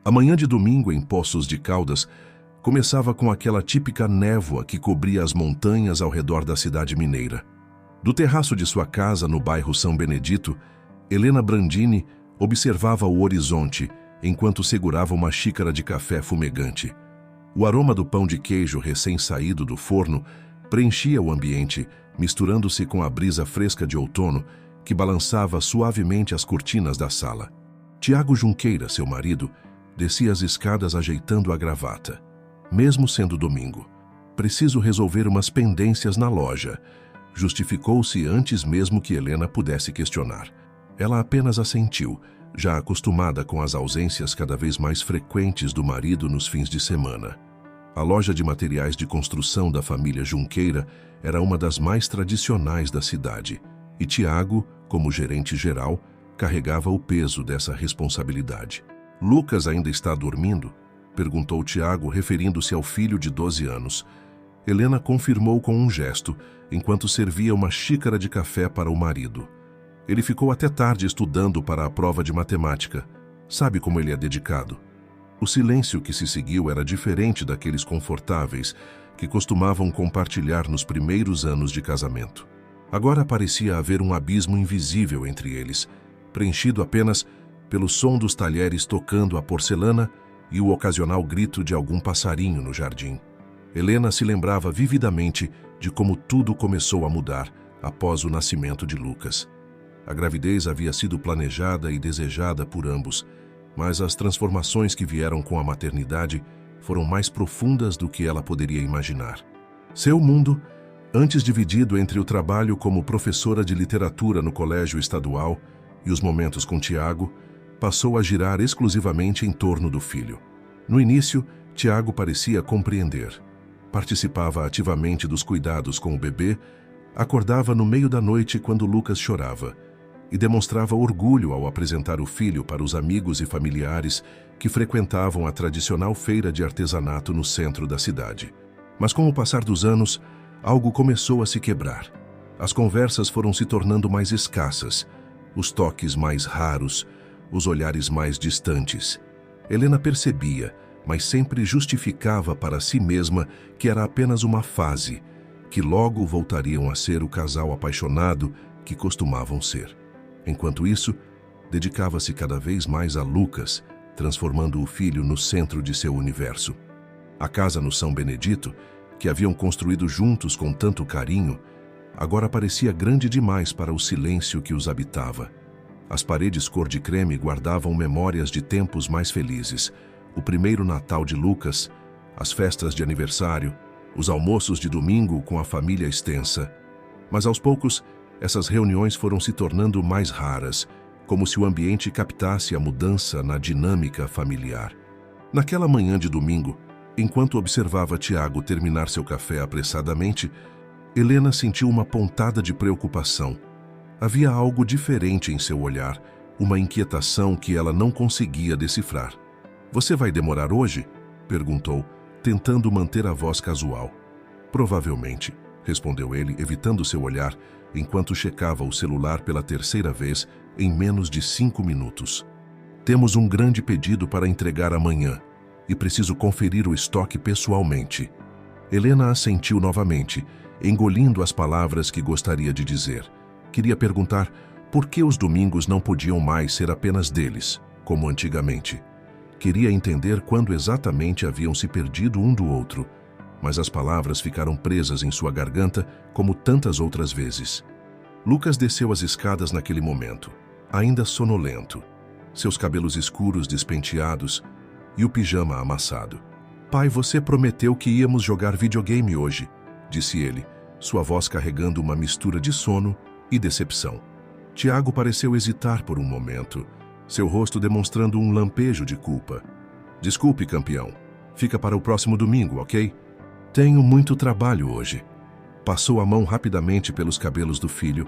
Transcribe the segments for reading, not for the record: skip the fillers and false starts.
A manhã de domingo em Poços de Caldas começava com aquela típica névoa que cobria as montanhas ao redor da cidade mineira. Do terraço de sua casa no bairro São Benedito, Helena Brandini observava o horizonte enquanto segurava uma xícara de café fumegante. O aroma do pão de queijo recém-saído do forno preenchia o ambiente, misturando-se com a brisa fresca de outono que balançava suavemente as cortinas da sala. Tiago Junqueira, seu marido, descia as escadas ajeitando a gravata. Mesmo sendo domingo, preciso resolver umas pendências na loja, justificou-se antes mesmo que Helena pudesse questionar. Ela apenas assentiu, já acostumada com as ausências cada vez mais frequentes do marido nos fins de semana. A loja de materiais de construção da família Junqueira era uma das mais tradicionais da cidade, e Tiago, como gerente geral, carregava o peso dessa responsabilidade. Lucas ainda está dormindo? Perguntou Tiago, referindo-se ao filho de 12 anos. Helena confirmou com um gesto, enquanto servia uma xícara de café para o marido. Ele ficou até tarde estudando para a prova de matemática. Sabe como ele é dedicado? O silêncio que se seguiu era diferente daqueles confortáveis que costumavam compartilhar nos primeiros anos de casamento. Agora parecia haver um abismo invisível entre eles, preenchido apenas pelo som dos talheres tocando a porcelana e o ocasional grito de algum passarinho no jardim. Helena se lembrava vividamente de como tudo começou a mudar após o nascimento de Lucas. A gravidez havia sido planejada e desejada por ambos, mas as transformações que vieram com a maternidade foram mais profundas do que ela poderia imaginar. Seu mundo, antes dividido entre o trabalho como professora de literatura no colégio estadual e os momentos com Tiago, passou a girar exclusivamente em torno do filho. No início, Tiago parecia compreender. Participava ativamente dos cuidados com o bebê, acordava no meio da noite quando Lucas chorava e demonstrava orgulho ao apresentar o filho para os amigos e familiares que frequentavam a tradicional feira de artesanato no centro da cidade. Mas com o passar dos anos, algo começou a se quebrar. As conversas foram se tornando mais escassas, os toques mais raros, os olhares mais distantes. Helena percebia, mas sempre justificava para si mesma que era apenas uma fase, que logo voltariam a ser o casal apaixonado que costumavam ser. Enquanto isso, dedicava-se cada vez mais a Lucas, transformando o filho no centro de seu universo. A casa no São Benedito, que haviam construído juntos com tanto carinho, agora parecia grande demais para o silêncio que os habitava. As paredes cor de creme guardavam memórias de tempos mais felizes, o primeiro Natal de Lucas, as festas de aniversário, os almoços de domingo com a família extensa. Mas aos poucos, essas reuniões foram se tornando mais raras, como se o ambiente captasse a mudança na dinâmica familiar. Naquela manhã de domingo, enquanto observava Tiago terminar seu café apressadamente, Helena sentiu uma pontada de preocupação. Havia algo diferente em seu olhar, uma inquietação que ela não conseguia decifrar. "Você vai demorar hoje?" perguntou, tentando manter a voz casual. "Provavelmente", respondeu ele, evitando seu olhar, enquanto checava o celular pela terceira vez em menos de 5 minutos. "Temos um grande pedido para entregar amanhã e preciso conferir o estoque pessoalmente." Helena assentiu novamente, engolindo as palavras que gostaria de dizer. Queria perguntar por que os domingos não podiam mais ser apenas deles, como antigamente. Queria entender quando exatamente haviam se perdido um do outro, mas as palavras ficaram presas em sua garganta como tantas outras vezes. Lucas desceu as escadas naquele momento, ainda sonolento, seus cabelos escuros despenteados e o pijama amassado. "Pai, você prometeu que íamos jogar videogame hoje", disse ele, sua voz carregando uma mistura de sono e decepção. Tiago pareceu hesitar por um momento, seu rosto demonstrando um lampejo de culpa. "Desculpe, campeão. Fica para o próximo domingo, ok? Tenho muito trabalho hoje." Passou a mão rapidamente pelos cabelos do filho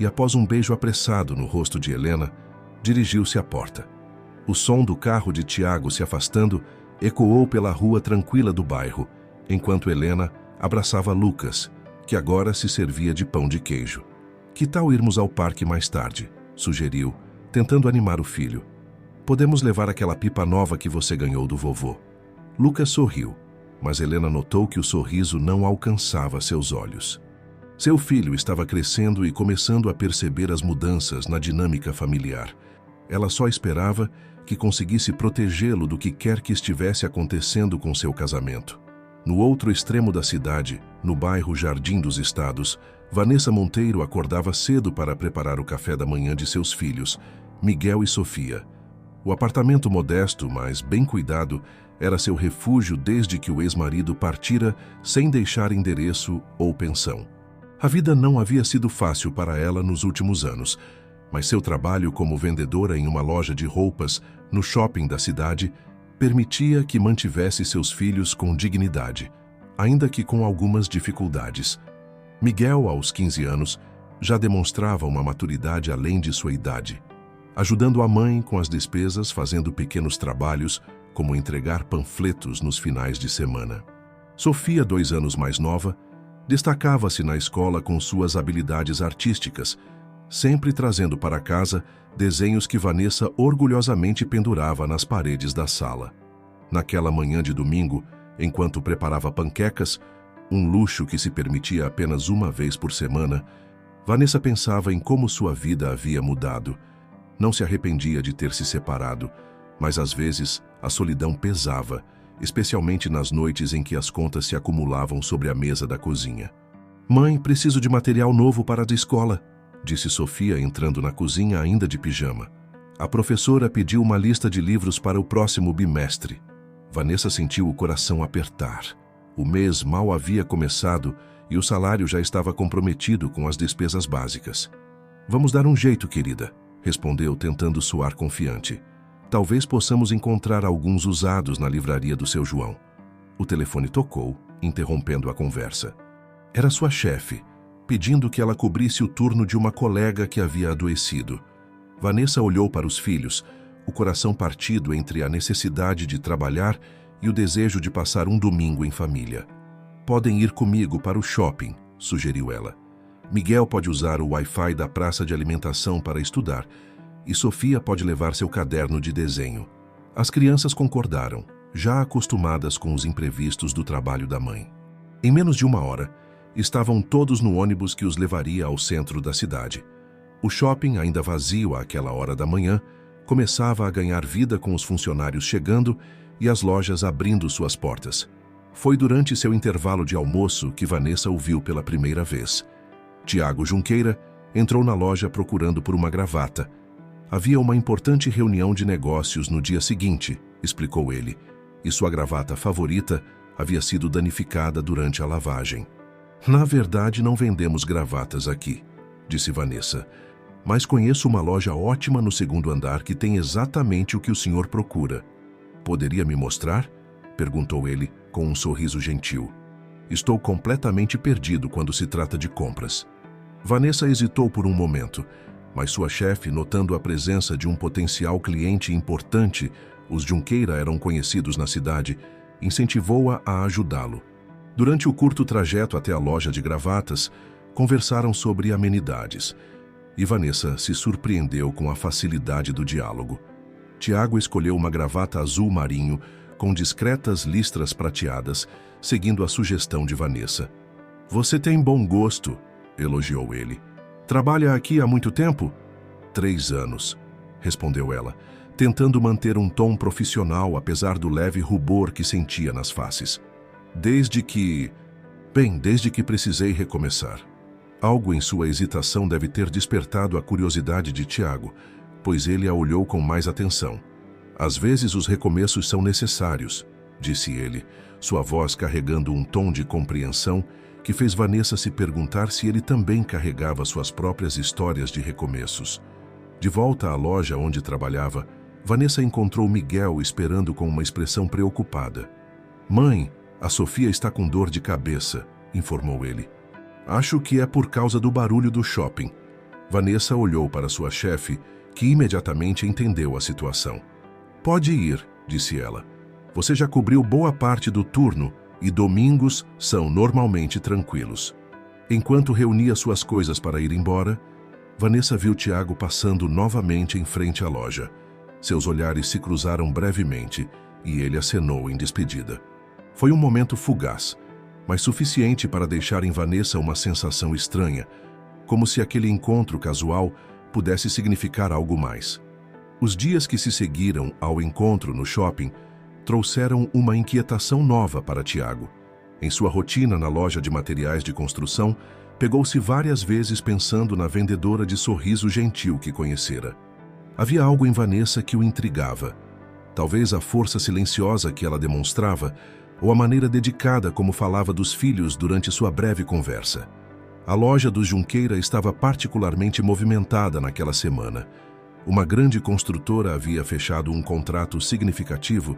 e, após um beijo apressado no rosto de Helena, dirigiu-se à porta. O som do carro de Tiago se afastando ecoou pela rua tranquila do bairro, enquanto Helena abraçava Lucas, que agora se servia de pão de queijo. "Que tal irmos ao parque mais tarde?", sugeriu, tentando animar o filho. Podemos levar aquela pipa nova que você ganhou do vovô. Lucas sorriu, mas Helena notou que o sorriso não alcançava seus olhos. Seu filho estava crescendo e começando a perceber as mudanças na dinâmica familiar. Ela só esperava que conseguisse protegê-lo do que quer que estivesse acontecendo com seu casamento. No outro extremo da cidade, no bairro Jardim dos Estados, Vanessa Monteiro acordava cedo para preparar o café da manhã de seus filhos, Miguel e Sofia. O apartamento modesto, mas bem cuidado, era seu refúgio desde que o ex-marido partira sem deixar endereço ou pensão. A vida não havia sido fácil para ela nos últimos anos, mas seu trabalho como vendedora em uma loja de roupas no shopping da cidade permitia que mantivesse seus filhos com dignidade, ainda que com algumas dificuldades. Miguel, aos 15 anos, já demonstrava uma maturidade além de sua idade, ajudando a mãe com as despesas, fazendo pequenos trabalhos, como entregar panfletos nos finais de semana. Sofia, 2 anos mais nova, destacava-se na escola com suas habilidades artísticas, sempre trazendo para casa desenhos que Vanessa orgulhosamente pendurava nas paredes da sala. Naquela manhã de domingo, enquanto preparava panquecas, um luxo que se permitia apenas uma vez por semana, Vanessa pensava em como sua vida havia mudado. Não se arrependia de ter se separado, mas às vezes a solidão pesava, especialmente nas noites em que as contas se acumulavam sobre a mesa da cozinha. "Mãe, preciso de material novo para a escola", disse Sofia entrando na cozinha ainda de pijama. A professora pediu uma lista de livros para o próximo bimestre. Vanessa sentiu o coração apertar. O mês mal havia começado e o salário já estava comprometido com as despesas básicas. "Vamos dar um jeito, querida", respondeu tentando soar confiante. "Talvez possamos encontrar alguns usados na livraria do seu João." O telefone tocou, interrompendo a conversa. Era sua chefe, pedindo que ela cobrisse o turno de uma colega que havia adoecido. Vanessa olhou para os filhos, o coração partido entre a necessidade de trabalhar e o desejo de passar um domingo em família. "Podem ir comigo para o shopping", sugeriu ela. "Miguel pode usar o Wi-Fi da praça de alimentação para estudar, e Sofia pode levar seu caderno de desenho." As crianças concordaram, já acostumadas com os imprevistos do trabalho da mãe. Em menos de 1 hora, estavam todos no ônibus que os levaria ao centro da cidade. O shopping, ainda vazio àquela hora da manhã, começava a ganhar vida com os funcionários chegando e as lojas abrindo suas portas. Foi durante seu intervalo de almoço que Vanessa o viu pela primeira vez. Tiago Junqueira entrou na loja procurando por uma gravata. "Havia uma importante reunião de negócios no dia seguinte", explicou ele, e sua gravata favorita havia sido danificada durante a lavagem. "Na verdade, não vendemos gravatas aqui", disse Vanessa, "mas conheço uma loja ótima no 2º andar que tem exatamente o que o senhor procura." "Poderia me mostrar?", perguntou ele, com um sorriso gentil. "Estou completamente perdido quando se trata de compras." Vanessa hesitou por um momento, mas sua chefe, notando a presença de um potencial cliente importante, os Junqueira eram conhecidos na cidade, incentivou-a a ajudá-lo. Durante o curto trajeto até a loja de gravatas, conversaram sobre amenidades, e Vanessa se surpreendeu com a facilidade do diálogo. Tiago escolheu uma gravata azul marinho com discretas listras prateadas, seguindo a sugestão de Vanessa. "Você tem bom gosto", elogiou ele. "Trabalha aqui há muito tempo?" 3 anos, respondeu ela, tentando manter um tom profissional apesar do leve rubor que sentia nas faces. Desde que precisei recomeçar." Algo em sua hesitação deve ter despertado a curiosidade de Tiago, pois ele a olhou com mais atenção. "Às vezes os recomeços são necessários", disse ele, sua voz carregando um tom de compreensão que fez Vanessa se perguntar se ele também carregava suas próprias histórias de recomeços. De volta à loja onde trabalhava, Vanessa encontrou Miguel esperando com uma expressão preocupada. "Mãe, a Sofia está com dor de cabeça", informou ele. "Acho que é por causa do barulho do shopping." Vanessa olhou para sua chefe, que imediatamente entendeu a situação. "Pode ir", disse ela. "Você já cobriu boa parte do turno e domingos são normalmente tranquilos." Enquanto reunia suas coisas para ir embora, Vanessa viu Tiago passando novamente em frente à loja. Seus olhares se cruzaram brevemente e ele acenou em despedida. Foi um momento fugaz, mas suficiente para deixar em Vanessa uma sensação estranha, como se aquele encontro casual pudesse significar algo mais. Os dias que se seguiram ao encontro no shopping trouxeram uma inquietação nova para Tiago. Em sua rotina na loja de materiais de construção, pegou-se várias vezes pensando na vendedora de sorriso gentil que conhecera. Havia algo em Vanessa que o intrigava. Talvez a força silenciosa que ela demonstrava, ou a maneira dedicada como falava dos filhos durante sua breve conversa. A loja dos Junqueira estava particularmente movimentada naquela semana. Uma grande construtora havia fechado um contrato significativo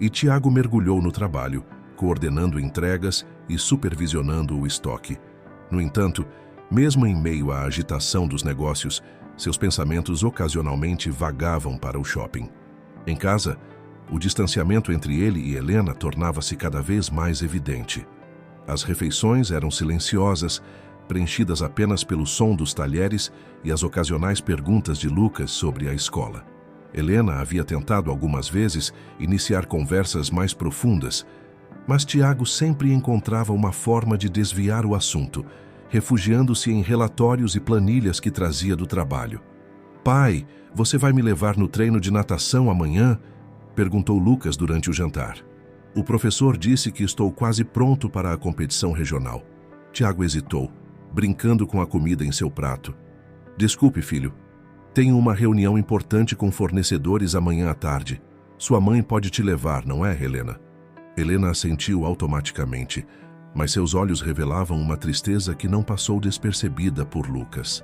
e Tiago mergulhou no trabalho, coordenando entregas e supervisionando o estoque. No entanto, mesmo em meio à agitação dos negócios, seus pensamentos ocasionalmente vagavam para o shopping. Em casa, o distanciamento entre ele e Helena tornava-se cada vez mais evidente. As refeições eram silenciosas, preenchidas apenas pelo som dos talheres e as ocasionais perguntas de Lucas sobre a escola. Helena havia tentado algumas vezes iniciar conversas mais profundas, mas Tiago sempre encontrava uma forma de desviar o assunto, refugiando-se em relatórios e planilhas que trazia do trabalho. "Pai, você vai me levar no treino de natação amanhã?" perguntou Lucas durante o jantar. "O professor disse que estou quase pronto para a competição regional." Tiago hesitou, brincando com a comida em seu prato. "Desculpe, filho. Tenho uma reunião importante com fornecedores amanhã à tarde. Sua mãe pode te levar, não é, Helena?" Helena assentiu automaticamente, mas seus olhos revelavam uma tristeza que não passou despercebida por Lucas.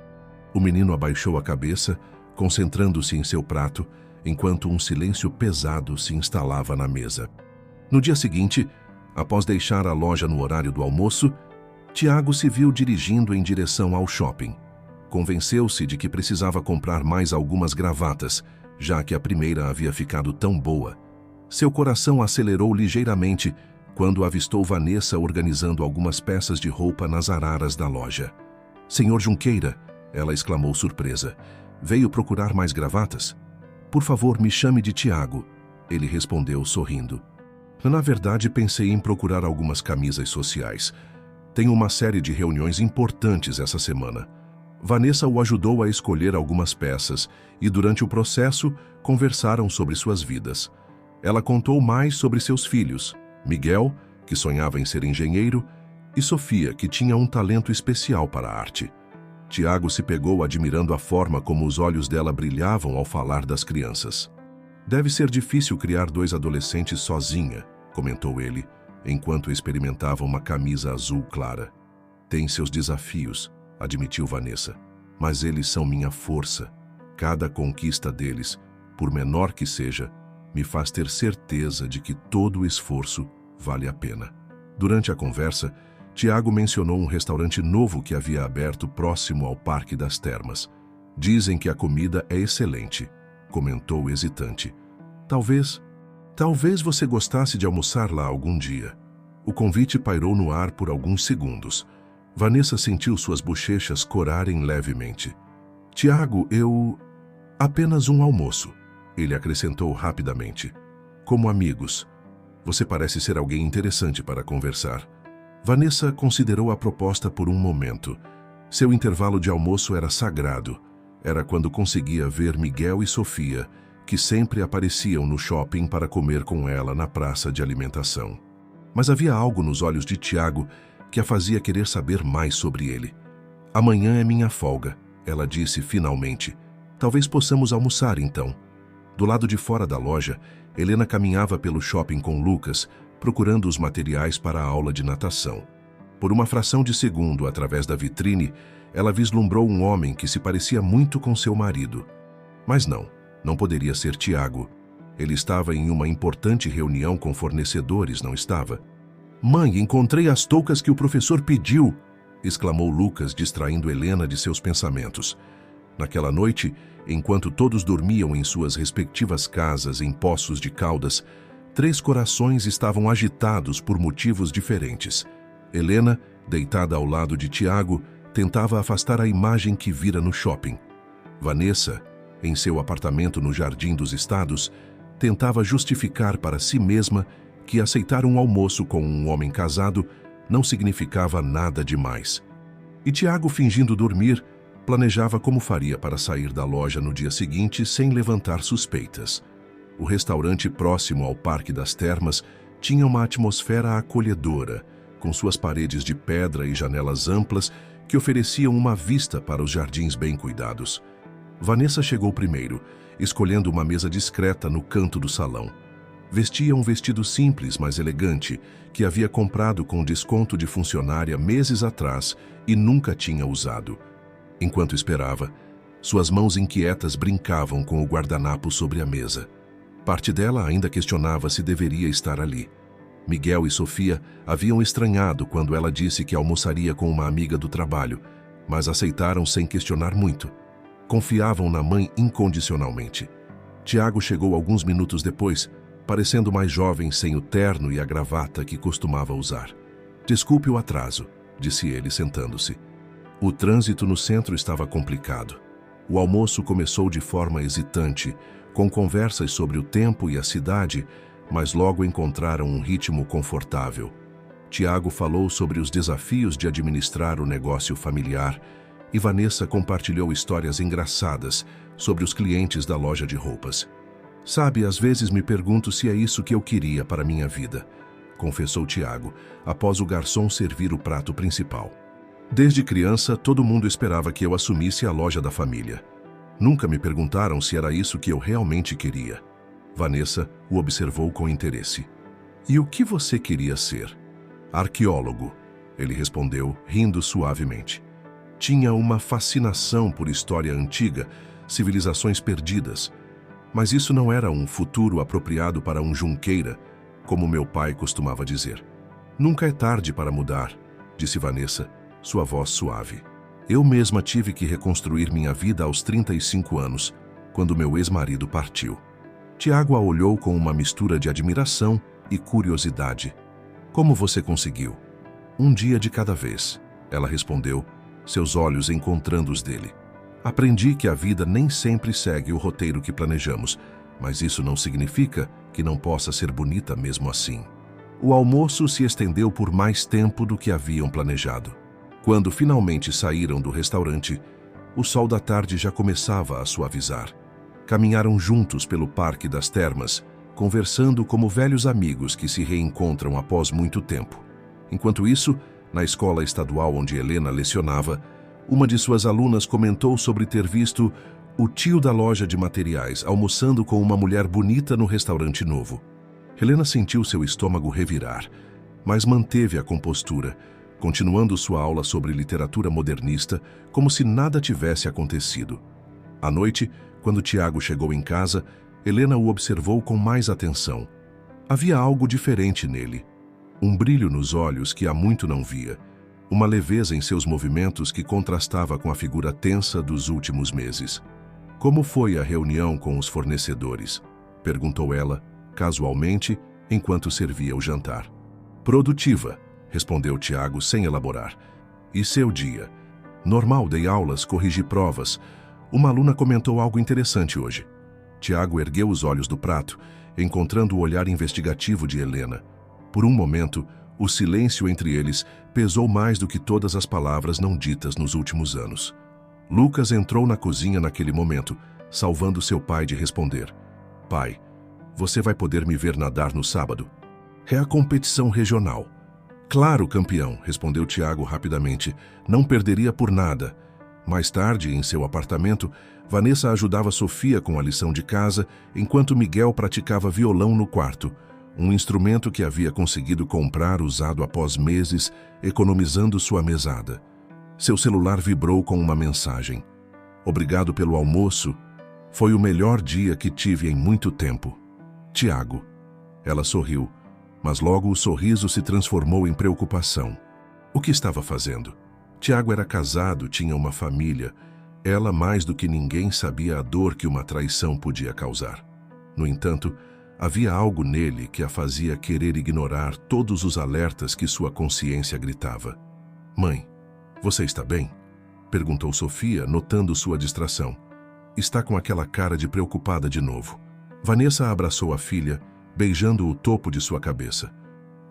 O menino abaixou a cabeça, concentrando-se em seu prato, enquanto um silêncio pesado se instalava na mesa. No dia seguinte, após deixar a loja no horário do almoço, Tiago se viu dirigindo em direção ao shopping. Convenceu-se de que precisava comprar mais algumas gravatas, já que a primeira havia ficado tão boa. Seu coração acelerou ligeiramente quando avistou Vanessa organizando algumas peças de roupa nas araras da loja. "Senhor Junqueira", ela exclamou surpresa, "veio procurar mais gravatas?" "Por favor, me chame de Tiago", ele respondeu sorrindo. "Na verdade, pensei em procurar algumas camisas sociais. Tenho uma série de reuniões importantes essa semana." Vanessa o ajudou a escolher algumas peças e, durante o processo, conversaram sobre suas vidas. Ela contou mais sobre seus filhos, Miguel, que sonhava em ser engenheiro, e Sofia, que tinha um talento especial para a arte. Tiago se pegou admirando a forma como os olhos dela brilhavam ao falar das crianças. "Deve ser difícil criar 2 adolescentes sozinha", comentou ele, enquanto experimentava uma camisa azul clara. "Tem seus desafios", admitiu Vanessa, "mas eles são minha força. Cada conquista deles, por menor que seja, me faz ter certeza de que todo o esforço vale a pena." Durante a conversa, Tiago mencionou um restaurante novo que havia aberto próximo ao Parque das Termas. "Dizem que a comida é excelente", comentou hesitante. Talvez você gostasse de almoçar lá algum dia." O convite pairou no ar por alguns segundos. Vanessa sentiu suas bochechas corarem levemente. "Tiago, apenas um almoço", ele acrescentou rapidamente. "Como amigos. Você parece ser alguém interessante para conversar." Vanessa considerou a proposta por um momento. Seu intervalo de almoço era sagrado. Era quando conseguia ver Miguel e Sofia, que sempre apareciam no shopping para comer com ela na praça de alimentação. Mas havia algo nos olhos de Tiago que a fazia querer saber mais sobre ele. "Amanhã é minha folga", ela disse finalmente. "Talvez possamos almoçar então." Do lado de fora da loja, Helena caminhava pelo shopping com Lucas, procurando os materiais para a aula de natação. Por uma fração de segundo, através da vitrine, ela vislumbrou um homem que se parecia muito com seu marido. Mas não poderia ser Tiago. Ele estava em uma importante reunião com fornecedores, não estava? "Mãe, encontrei as toucas que o professor pediu!" exclamou Lucas, distraindo Helena de seus pensamentos. Naquela noite, enquanto todos dormiam em suas respectivas casas em Poços de Caldas, 3 corações estavam agitados por motivos diferentes. Helena, deitada ao lado de Tiago, tentava afastar a imagem que vira no shopping. Vanessa, em seu apartamento no Jardim dos Estados, tentava justificar para si mesma que aceitar um almoço com um homem casado não significava nada demais. E Tiago, fingindo dormir, planejava como faria para sair da loja no dia seguinte sem levantar suspeitas. O restaurante próximo ao Parque das Termas tinha uma atmosfera acolhedora, com suas paredes de pedra e janelas amplas que ofereciam uma vista para os jardins bem cuidados. Vanessa chegou primeiro, escolhendo uma mesa discreta no canto do salão. Vestia um vestido simples, mas elegante, que havia comprado com desconto de funcionária meses atrás e nunca tinha usado. Enquanto esperava, suas mãos inquietas brincavam com o guardanapo sobre a mesa. Parte dela ainda questionava se deveria estar ali. Miguel e Sofia haviam estranhado quando ela disse que almoçaria com uma amiga do trabalho, mas aceitaram sem questionar muito. Confiavam na mãe incondicionalmente. Tiago chegou alguns minutos depois, parecendo mais jovem sem o terno e a gravata que costumava usar. "Desculpe o atraso", disse ele, sentando-se. O trânsito no centro estava complicado. O almoço começou de forma hesitante, com conversas sobre o tempo e a cidade, mas logo encontraram um ritmo confortável. Tiago falou sobre os desafios de administrar o negócio familiar e Vanessa compartilhou histórias engraçadas sobre os clientes da loja de roupas. "Sabe, às vezes me pergunto se é isso que eu queria para minha vida", confessou Tiago, após o garçom servir o prato principal. "Desde criança, todo mundo esperava que eu assumisse a loja da família. Nunca me perguntaram se era isso que eu realmente queria." Vanessa o observou com interesse. "E o que você queria ser?" "Arqueólogo", ele respondeu, rindo suavemente. Tinha uma fascinação por história antiga, civilizações perdidas. Mas isso não era um futuro apropriado para um junqueira, como meu pai costumava dizer. "Nunca é tarde para mudar", disse Vanessa, sua voz suave. "Eu mesma tive que reconstruir minha vida aos 35 anos, quando meu ex-marido partiu." Tiago a olhou com uma mistura de admiração e curiosidade. "Como você conseguiu?" "Um dia de cada vez", ela respondeu, seus olhos encontrando os dele. "Aprendi que a vida nem sempre segue o roteiro que planejamos, mas isso não significa que não possa ser bonita mesmo assim." O almoço se estendeu por mais tempo do que haviam planejado. Quando finalmente saíram do restaurante, o sol da tarde já começava a suavizar. Caminharam juntos pelo Parque das Termas, conversando como velhos amigos que se reencontram após muito tempo. Enquanto isso, na escola estadual onde Helena lecionava, uma de suas alunas comentou sobre ter visto o tio da loja de materiais almoçando com uma mulher bonita no restaurante novo. Helena sentiu seu estômago revirar, mas manteve a compostura, continuando sua aula sobre literatura modernista como se nada tivesse acontecido. À noite, quando Tiago chegou em casa, Helena o observou com mais atenção. Havia algo diferente nele. Um brilho nos olhos que há muito não via. Uma leveza em seus movimentos que contrastava com a figura tensa dos últimos meses. "Como foi a reunião com os fornecedores?", perguntou ela, casualmente, enquanto servia o jantar. "Produtiva", respondeu Tiago sem elaborar. "E seu dia?" "Normal, dei aulas, corrigi provas. Uma aluna comentou algo interessante hoje." Tiago ergueu os olhos do prato, encontrando o olhar investigativo de Helena. Por um momento, o silêncio entre eles pesou mais do que todas as palavras não ditas nos últimos anos. Lucas entrou na cozinha naquele momento, salvando seu pai de responder. "Pai, você vai poder me ver nadar no sábado?" "É a competição regional." "Claro, campeão", respondeu Tiago rapidamente. "Não perderia por nada." Mais tarde, em seu apartamento, Vanessa ajudava Sofia com a lição de casa, enquanto Miguel praticava violão no quarto, um instrumento que havia conseguido comprar usado após meses, economizando sua mesada. Seu celular vibrou com uma mensagem. "Obrigado pelo almoço. Foi o melhor dia que tive em muito tempo. Tiago." Ela sorriu, mas logo o sorriso se transformou em preocupação. O que estava fazendo? Tiago era casado, tinha uma família. Ela, mais do que ninguém, sabia a dor que uma traição podia causar. No entanto, havia algo nele que a fazia querer ignorar todos os alertas que sua consciência gritava. "Mãe, você está bem?", perguntou Sofia, notando sua distração. Está com aquela cara de preocupada de novo. Vanessa abraçou a filha, beijando o topo de sua cabeça.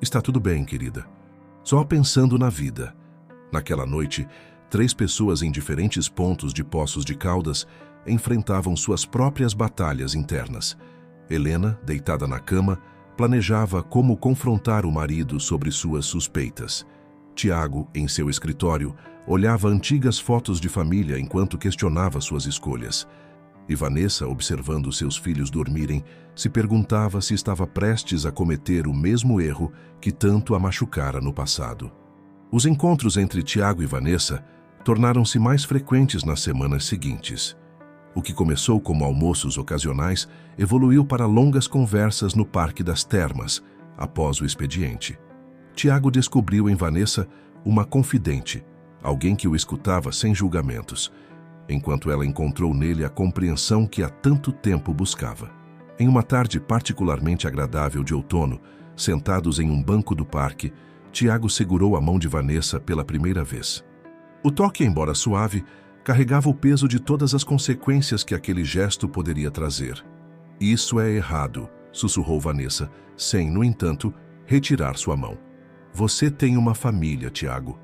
Está tudo bem, querida. Só pensando na vida. Naquela noite, 3 pessoas em diferentes pontos de Poços de Caldas enfrentavam suas próprias batalhas internas. Helena, deitada na cama, planejava como confrontar o marido sobre suas suspeitas. Tiago, em seu escritório, olhava antigas fotos de família enquanto questionava suas escolhas. E Vanessa, observando seus filhos dormirem, se perguntava se estava prestes a cometer o mesmo erro que tanto a machucara no passado. Os encontros entre Tiago e Vanessa tornaram-se mais frequentes nas semanas seguintes. O que começou como almoços ocasionais evoluiu para longas conversas no Parque das Termas, após o expediente. Tiago descobriu em Vanessa uma confidente, alguém que o escutava sem julgamentos, enquanto ela encontrou nele a compreensão que há tanto tempo buscava. Em uma tarde particularmente agradável de outono, sentados em um banco do parque, Tiago segurou a mão de Vanessa pela primeira vez. O toque, embora suave, carregava o peso de todas as consequências que aquele gesto poderia trazer. Isso é errado, sussurrou Vanessa, sem, no entanto, retirar sua mão. Você tem uma família, Tiago.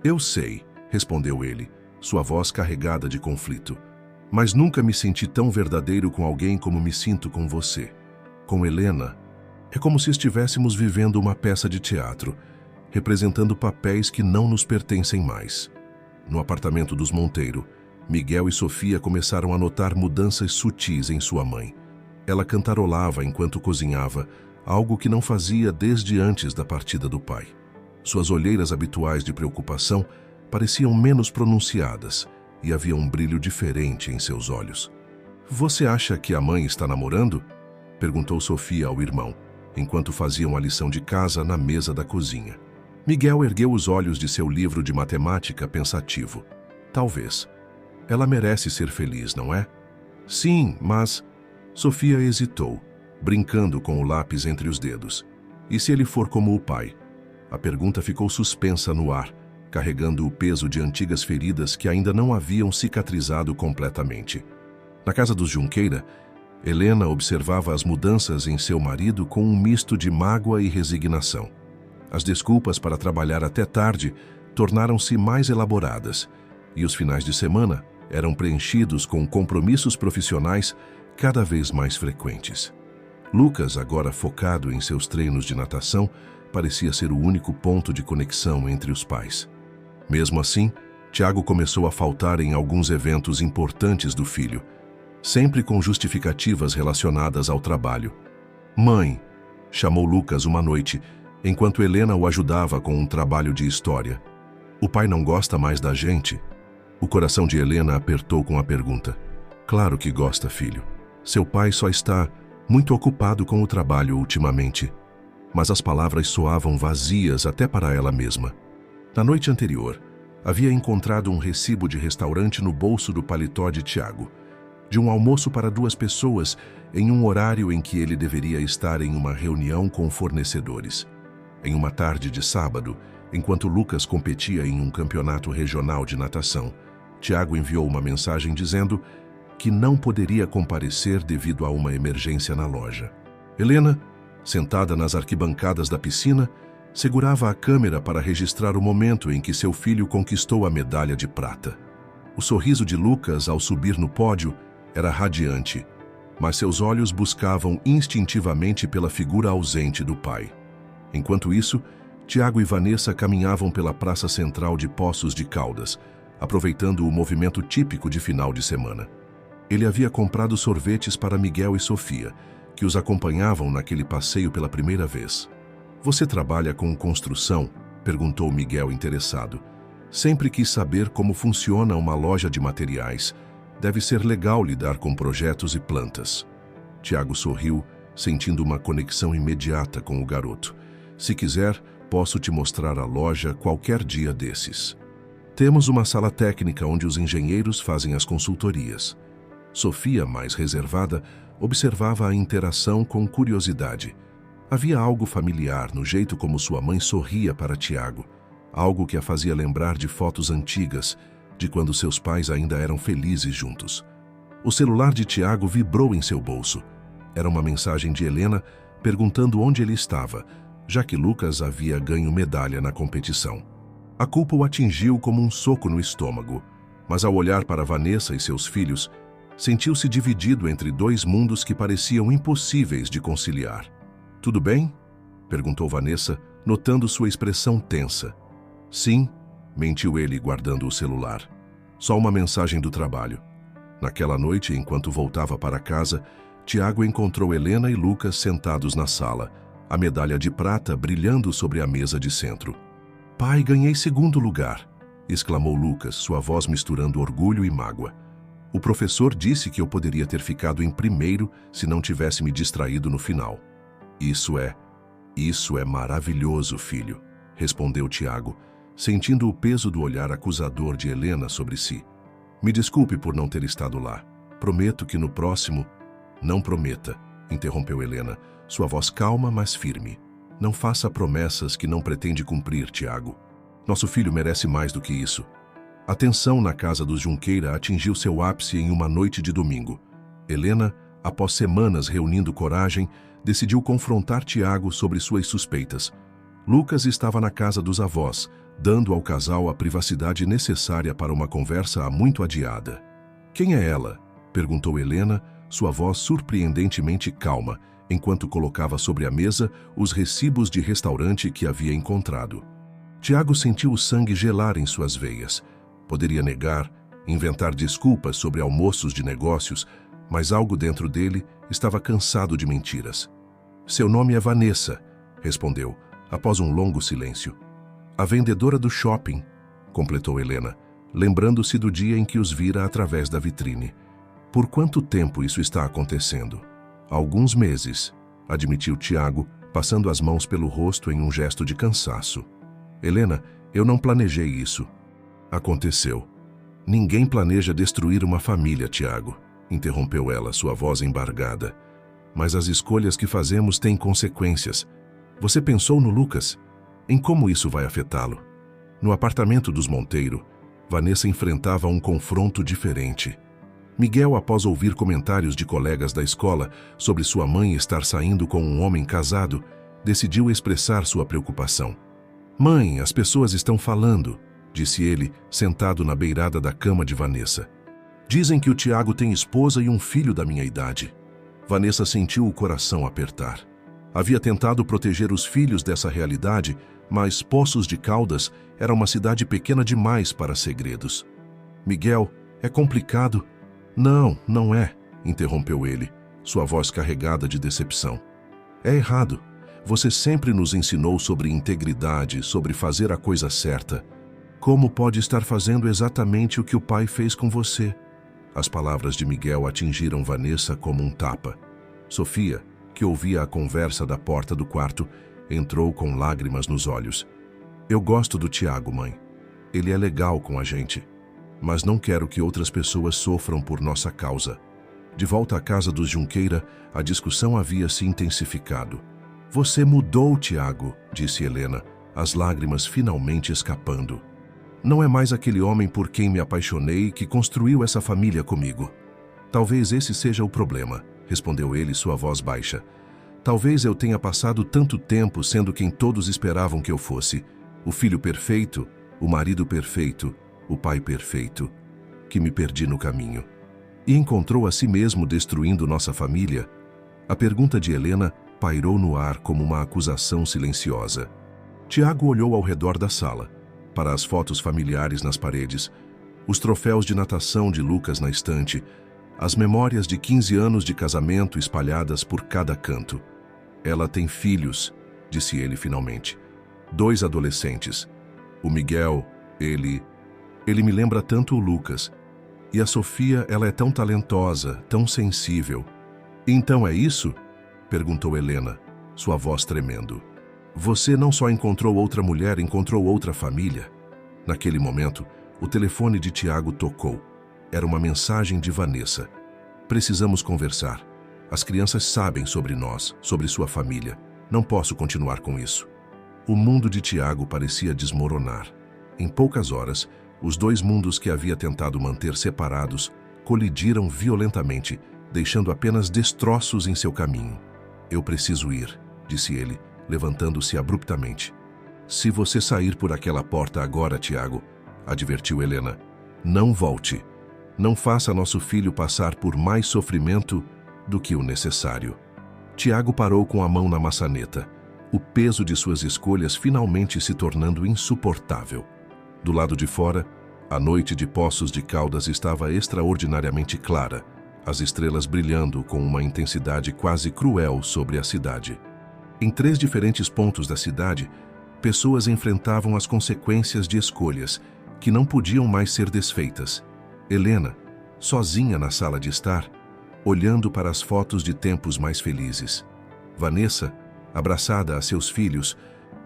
Eu sei, respondeu ele, sua voz carregada de conflito. Mas nunca me senti tão verdadeiro com alguém como me sinto com você. Com Helena, é como se estivéssemos vivendo uma peça de teatro, representando papéis que não nos pertencem mais. No apartamento dos Monteiro, Miguel e Sofia começaram a notar mudanças sutis em sua mãe. Ela cantarolava enquanto cozinhava, algo que não fazia desde antes da partida do pai. Suas olheiras habituais de preocupação pareciam menos pronunciadas e havia um brilho diferente em seus olhos. Você acha que a mãe está namorando? Perguntou Sofia ao irmão, enquanto faziam a lição de casa na mesa da cozinha. Miguel ergueu os olhos de seu livro de matemática pensativo. Talvez. Ela merece ser feliz, não é? Sim, mas... Sofia hesitou, brincando com o lápis entre os dedos. E se ele for como o pai? A pergunta ficou suspensa no ar, carregando o peso de antigas feridas que ainda não haviam cicatrizado completamente. Na casa dos Junqueira, Helena observava as mudanças em seu marido com um misto de mágoa e resignação. As desculpas para trabalhar até tarde tornaram-se mais elaboradas, e os finais de semana eram preenchidos com compromissos profissionais cada vez mais frequentes. Lucas, agora focado em seus treinos de natação, parecia ser o único ponto de conexão entre os pais. Mesmo assim, Tiago começou a faltar em alguns eventos importantes do filho, sempre com justificativas relacionadas ao trabalho. Mãe, chamou Lucas uma noite, enquanto Helena o ajudava com um trabalho de história. O pai não gosta mais da gente? O coração de Helena apertou com a pergunta. Claro que gosta, filho. Seu pai só está muito ocupado com o trabalho ultimamente. Mas as palavras soavam vazias até para ela mesma. Na noite anterior, havia encontrado um recibo de restaurante no bolso do paletó de Tiago, de um almoço para 2 pessoas em um horário em que ele deveria estar em uma reunião com fornecedores. Em uma tarde de sábado, enquanto Lucas competia em um campeonato regional de natação, Tiago enviou uma mensagem dizendo que não poderia comparecer devido a uma emergência na loja. Helena, sentada nas arquibancadas da piscina, segurava a câmera para registrar o momento em que seu filho conquistou a medalha de prata. O sorriso de Lucas ao subir no pódio era radiante, mas seus olhos buscavam instintivamente pela figura ausente do pai. Enquanto isso, Tiago e Vanessa caminhavam pela praça central de Poços de Caldas, aproveitando o movimento típico de final de semana. Ele havia comprado sorvetes para Miguel e Sofia, que os acompanhavam naquele passeio pela primeira vez. Você trabalha com construção? Perguntou Miguel interessado. Sempre quis saber como funciona uma loja de materiais. Deve ser legal lidar com projetos e plantas. Tiago sorriu, sentindo uma conexão imediata com o garoto. Se quiser, posso te mostrar a loja qualquer dia desses. Temos uma sala técnica onde os engenheiros fazem as consultorias. Sofia, mais reservada, observava a interação com curiosidade. Havia algo familiar no jeito como sua mãe sorria para Tiago, algo que a fazia lembrar de fotos antigas, de quando seus pais ainda eram felizes juntos. O celular de Tiago vibrou em seu bolso. Era uma mensagem de Helena perguntando onde ele estava, já que Lucas havia ganho medalha na competição. A culpa o atingiu como um soco no estômago, mas ao olhar para Vanessa e seus filhos, sentiu-se dividido entre dois mundos que pareciam impossíveis de conciliar. "Tudo bem?" perguntou Vanessa, notando sua expressão tensa. "Sim", mentiu ele, guardando o celular. "Só uma mensagem do trabalho." Naquela noite, enquanto voltava para casa, Tiago encontrou Helena e Lucas sentados na sala, a medalha de prata brilhando sobre a mesa de centro. "Pai, ganhei segundo lugar", exclamou Lucas, sua voz misturando orgulho e mágoa. "O professor disse que eu poderia ter ficado em primeiro se não tivesse me distraído no final." Isso é maravilhoso, filho", respondeu Tiago, sentindo o peso do olhar acusador de Helena sobre si. "Me desculpe por não ter estado lá. Prometo que no próximo..." "Não prometa", interrompeu Helena, sua voz calma, mas firme. "Não faça promessas que não pretende cumprir, Tiago. Nosso filho merece mais do que isso." A tensão na casa dos Junqueira atingiu seu ápice em uma noite de domingo. Helena, após semanas reunindo coragem, decidiu confrontar Tiago sobre suas suspeitas. Lucas estava na casa dos avós, dando ao casal a privacidade necessária para uma conversa há muito adiada. "Quem é ela?" perguntou Helena, sua voz surpreendentemente calma, enquanto colocava sobre a mesa os recibos de restaurante que havia encontrado. Tiago sentiu o sangue gelar em suas veias. Poderia negar, inventar desculpas sobre almoços de negócios, mas algo dentro dele estava cansado de mentiras. "Seu nome é Vanessa", respondeu, após um longo silêncio. "A vendedora do shopping", completou Helena, lembrando-se do dia em que os vira através da vitrine. "Por quanto tempo isso está acontecendo?" "Alguns meses", admitiu Tiago, passando as mãos pelo rosto em um gesto de cansaço. "Helena, eu não planejei isso." "Aconteceu." "Ninguém planeja destruir uma família, Tiago", interrompeu ela, sua voz embargada. "Mas as escolhas que fazemos têm consequências. Você pensou no Lucas? Em como isso vai afetá-lo?" No apartamento dos Monteiro, Vanessa enfrentava um confronto diferente. Miguel, após ouvir comentários de colegas da escola sobre sua mãe estar saindo com um homem casado, decidiu expressar sua preocupação. "Mãe, as pessoas estão falando", disse ele, sentado na beirada da cama de Vanessa. "Dizem que o Tiago tem esposa e um filho da minha idade." Vanessa sentiu o coração apertar. Havia tentado proteger os filhos dessa realidade, mas Poços de Caldas era uma cidade pequena demais para segredos. "Miguel, é complicado." "Não, não é", interrompeu ele, sua voz carregada de decepção. "É errado. Você sempre nos ensinou sobre integridade, sobre fazer a coisa certa. Como pode estar fazendo exatamente o que o pai fez com você?" As palavras de Miguel atingiram Vanessa como um tapa. Sofia, que ouvia a conversa da porta do quarto, entrou com lágrimas nos olhos. "Eu gosto do Tiago, mãe. Ele é legal com a gente. Mas não quero que outras pessoas sofram por nossa causa." De volta à casa dos Junqueira, a discussão havia se intensificado. "Você mudou, Tiago", disse Helena, as lágrimas finalmente escapando. "Não é mais aquele homem por quem me apaixonei que construiu essa família comigo." "Talvez esse seja o problema", respondeu ele, sua voz baixa. "Talvez eu tenha passado tanto tempo sendo quem todos esperavam que eu fosse. O filho perfeito, o marido perfeito, o pai perfeito, que me perdi no caminho." "E encontrou a si mesmo destruindo nossa família?" A pergunta de Helena pairou no ar como uma acusação silenciosa. Tiago olhou ao redor da sala, para as fotos familiares nas paredes, os troféus de natação de Lucas na estante, as memórias de 15 anos de casamento espalhadas por cada canto. "Ela tem filhos", disse ele finalmente. "2 adolescentes. O Miguel, ele me lembra tanto o Lucas. E a Sofia, ela é tão talentosa, tão sensível." "Então é isso?" perguntou Helena, sua voz tremendo. "Você não só encontrou outra mulher, encontrou outra família." Naquele momento, o telefone de Tiago tocou. Era uma mensagem de Vanessa. "Precisamos conversar. As crianças sabem sobre nós, sobre sua família. Não posso continuar com isso." O mundo de Tiago parecia desmoronar. Em poucas horas, os 2 mundos que havia tentado manter separados colidiram violentamente, deixando apenas destroços em seu caminho. Eu preciso ir, disse ele, levantando-se abruptamente. Se você sair por aquela porta agora, Tiago, advertiu Helena, não volte. Não faça nosso filho passar por mais sofrimento do que o necessário. Tiago parou com a mão na maçaneta, o peso de suas escolhas finalmente se tornando insuportável. Do lado de fora, a noite de Poços de Caldas estava extraordinariamente clara, as estrelas brilhando com uma intensidade quase cruel sobre a cidade. Em 3 diferentes pontos da cidade, pessoas enfrentavam as consequências de escolhas que não podiam mais ser desfeitas. Helena, sozinha na sala de estar, olhando para as fotos de tempos mais felizes. Vanessa, abraçada a seus filhos,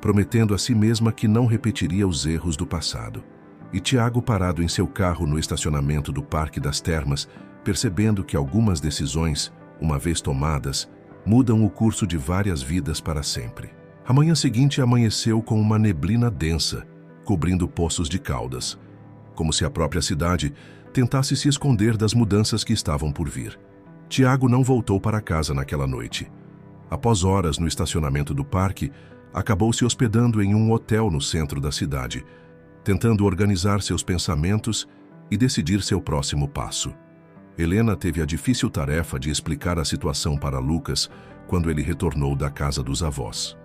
prometendo a si mesma que não repetiria os erros do passado. E Tiago parado em seu carro no estacionamento do Parque das Termas, percebendo que algumas decisões, uma vez tomadas, mudam o curso de várias vidas para sempre. A manhã seguinte amanheceu com uma neblina densa, cobrindo Poços de Caldas, como se a própria cidade tentasse se esconder das mudanças que estavam por vir. Tiago não voltou para casa naquela noite. Após horas no estacionamento do parque, acabou se hospedando em um hotel no centro da cidade, tentando organizar seus pensamentos e decidir seu próximo passo. Helena teve a difícil tarefa de explicar a situação para Lucas quando ele retornou da casa dos avós.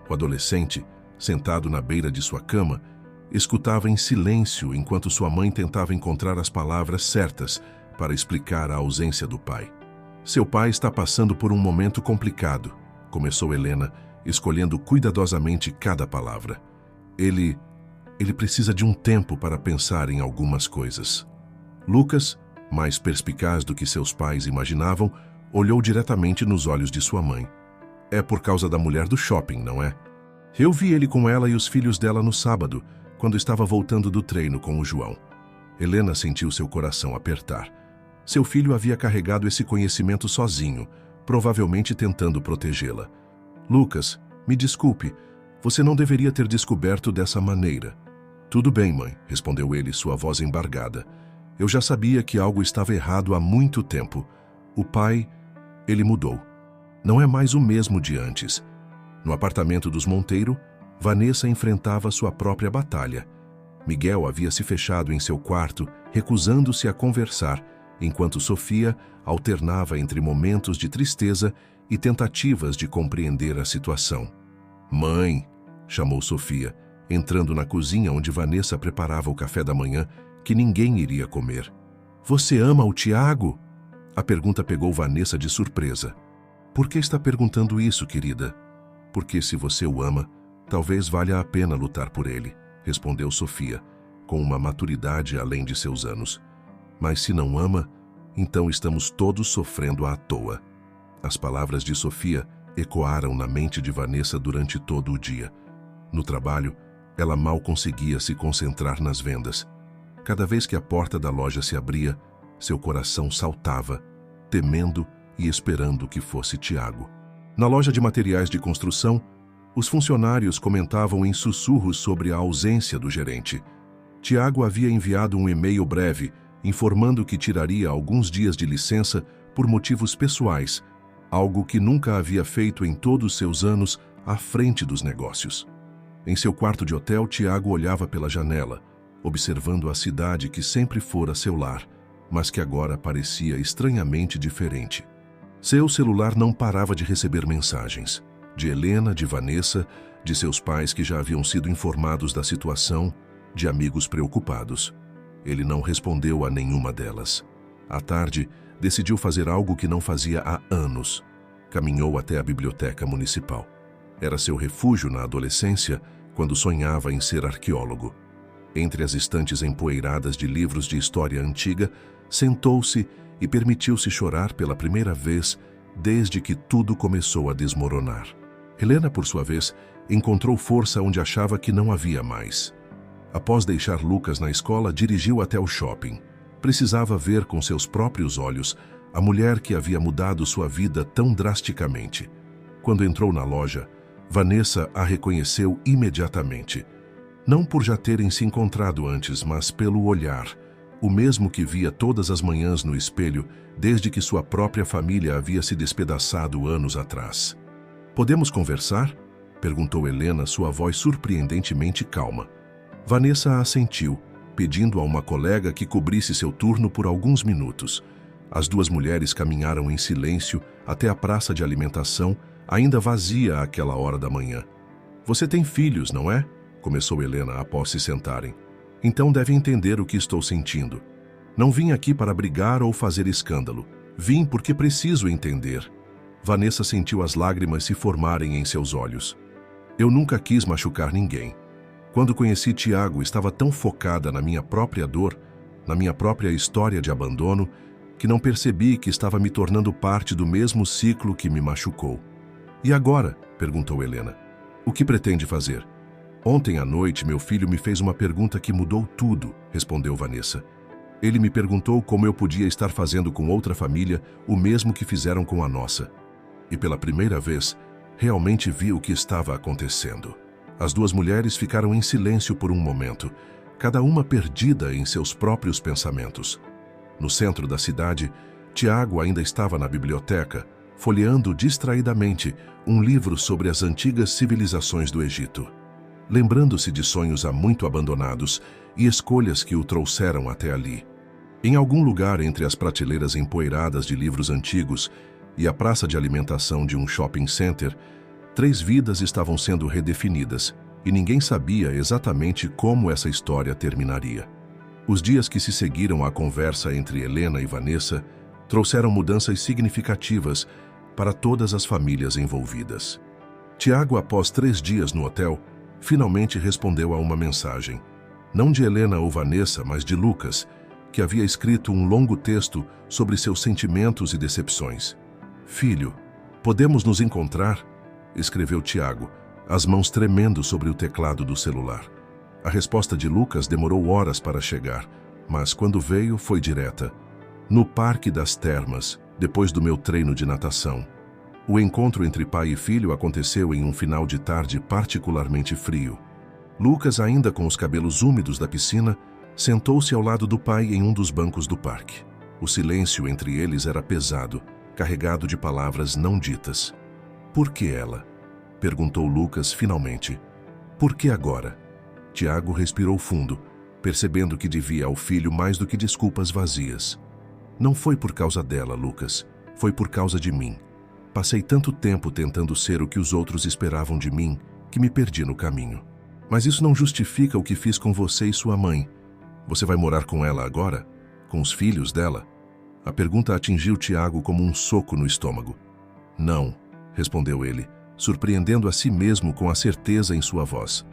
O adolescente, sentado na beira de sua cama, escutava em silêncio enquanto sua mãe tentava encontrar as palavras certas para explicar a ausência do pai. Seu pai está passando por um momento complicado, começou Helena, escolhendo cuidadosamente cada palavra. Ele precisa de um tempo para pensar em algumas coisas. Lucas, mais perspicaz do que seus pais imaginavam, olhou diretamente nos olhos de sua mãe. É por causa da mulher do shopping, não é? Eu vi ele com ela e os filhos dela no sábado, quando estava voltando do treino com o João. Helena sentiu seu coração apertar. Seu filho havia carregado esse conhecimento sozinho, provavelmente tentando protegê-la. Lucas, me desculpe, você não deveria ter descoberto dessa maneira. Tudo bem, mãe, respondeu ele, sua voz embargada. Eu já sabia que algo estava errado há muito tempo. O pai, ele mudou. Não é mais o mesmo de antes. No apartamento dos Monteiro, Vanessa enfrentava sua própria batalha. Miguel havia se fechado em seu quarto, recusando-se a conversar, enquanto Sofia alternava entre momentos de tristeza e tentativas de compreender a situação. Mãe, chamou Sofia, entrando na cozinha onde Vanessa preparava o café da manhã que ninguém iria comer. Você ama o Tiago? A pergunta pegou Vanessa de surpresa. Por que está perguntando isso, querida? Porque se você o ama, talvez valha a pena lutar por ele, respondeu Sofia, com uma maturidade além de seus anos. Mas se não ama, então estamos todos sofrendo à toa. As palavras de Sofia ecoaram na mente de Vanessa durante todo o dia. No trabalho, ela mal conseguia se concentrar nas vendas. Cada vez que a porta da loja se abria, seu coração saltava, temendo e esperando que fosse Tiago. Na loja de materiais de construção, os funcionários comentavam em sussurros sobre a ausência do gerente. Tiago havia enviado um e-mail breve, informando que tiraria alguns dias de licença por motivos pessoais, algo que nunca havia feito em todos seus anos à frente dos negócios. Em seu quarto de hotel, Tiago olhava pela janela, observando a cidade que sempre fora seu lar, mas que agora parecia estranhamente diferente. Seu celular não parava de receber mensagens, de Helena, de Vanessa, de seus pais que já haviam sido informados da situação, de amigos preocupados. Ele não respondeu a nenhuma delas. À tarde, decidiu fazer algo que não fazia há anos. Caminhou até a biblioteca municipal. Era seu refúgio na adolescência, quando sonhava em ser arqueólogo. Entre as estantes empoeiradas de livros de história antiga, sentou-se e permitiu-se chorar pela primeira vez desde que tudo começou a desmoronar. Helena, por sua vez, encontrou força onde achava que não havia mais. Após deixar Lucas na escola, dirigiu até o shopping. Precisava ver com seus próprios olhos a mulher que havia mudado sua vida tão drasticamente. Quando entrou na loja, Vanessa a reconheceu imediatamente. Não por já terem se encontrado antes, mas pelo olhar, o mesmo que via todas as manhãs no espelho desde que sua própria família havia se despedaçado anos atrás. "Podemos conversar?" perguntou Helena, sua voz surpreendentemente calma. Vanessa assentiu, pedindo a uma colega que cobrisse seu turno por alguns minutos. As duas mulheres caminharam em silêncio até a praça de alimentação, ainda vazia àquela hora da manhã. "Você tem filhos, não é?" começou Helena após se sentarem. "Então deve entender o que estou sentindo. Não vim aqui para brigar ou fazer escândalo. Vim porque preciso entender." Vanessa sentiu as lágrimas se formarem em seus olhos. "Eu nunca quis machucar ninguém. Quando conheci Tiago, estava tão focada na minha própria dor, na minha própria história de abandono, que não percebi que estava me tornando parte do mesmo ciclo que me machucou." "E agora?" perguntou Helena. "O que pretende fazer?" "Ontem à noite, meu filho me fez uma pergunta que mudou tudo", respondeu Vanessa. "Ele me perguntou como eu podia estar fazendo com outra família o mesmo que fizeram com a nossa. E pela primeira vez, realmente vi o que estava acontecendo." As duas mulheres ficaram em silêncio por um momento, cada uma perdida em seus próprios pensamentos. No centro da cidade, Tiago ainda estava na biblioteca, folheando distraidamente um livro sobre as antigas civilizações do Egito. Lembrando-se de sonhos há muito abandonados e escolhas que o trouxeram até ali. Em algum lugar entre as prateleiras empoeiradas de livros antigos e a praça de alimentação de um shopping center, 3 vidas estavam sendo redefinidas e ninguém sabia exatamente como essa história terminaria. Os dias que se seguiram à conversa entre Helena e Vanessa trouxeram mudanças significativas para todas as famílias envolvidas. Tiago, após 3 dias no hotel, finalmente respondeu a uma mensagem. Não de Helena ou Vanessa, mas de Lucas, que havia escrito um longo texto sobre seus sentimentos e decepções. "Filho, podemos nos encontrar?" escreveu Tiago, as mãos tremendo sobre o teclado do celular. A resposta de Lucas demorou horas para chegar, mas quando veio foi direta. "No Parque das Termas, depois do meu treino de natação." O encontro entre pai e filho aconteceu em um final de tarde particularmente frio. Lucas, ainda com os cabelos úmidos da piscina, sentou-se ao lado do pai em um dos bancos do parque. O silêncio entre eles era pesado, carregado de palavras não ditas. "Por que ela?" perguntou Lucas finalmente. "Por que agora?" Tiago respirou fundo, percebendo que devia ao filho mais do que desculpas vazias. "Não foi por causa dela, Lucas. Foi por causa de mim. Passei tanto tempo tentando ser o que os outros esperavam de mim, que me perdi no caminho. Mas isso não justifica o que fiz com você e sua mãe. Você vai morar com ela agora? Com os filhos dela?" A pergunta atingiu Tiago como um soco no estômago. "Não", respondeu ele, surpreendendo a si mesmo com a certeza em sua voz.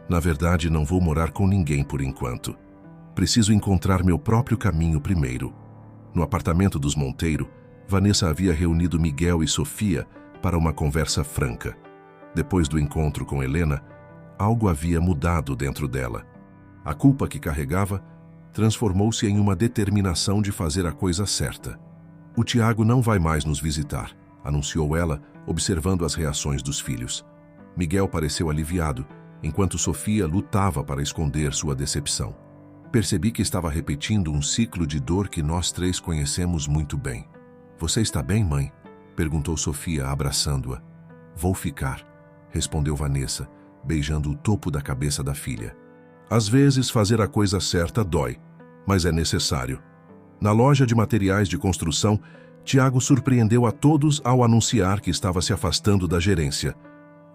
"Na verdade, não vou morar com ninguém por enquanto. Preciso encontrar meu próprio caminho primeiro." No apartamento dos Monteiro, Vanessa havia reunido Miguel e Sofia para uma conversa franca. Depois do encontro com Helena, algo havia mudado dentro dela. A culpa que carregava transformou-se em uma determinação de fazer a coisa certa. "O Tiago não vai mais nos visitar", anunciou ela, observando as reações dos filhos. Miguel pareceu aliviado, enquanto Sofia lutava para esconder sua decepção. "Percebi que estava repetindo um ciclo de dor que nós 3 conhecemos muito bem." "Você está bem, mãe?" perguntou Sofia, abraçando-a. "Vou ficar", respondeu Vanessa, beijando o topo da cabeça da filha. Às vezes, fazer a coisa certa dói, mas é necessário. Na loja de materiais de construção, Tiago surpreendeu a todos ao anunciar que estava se afastando da gerência.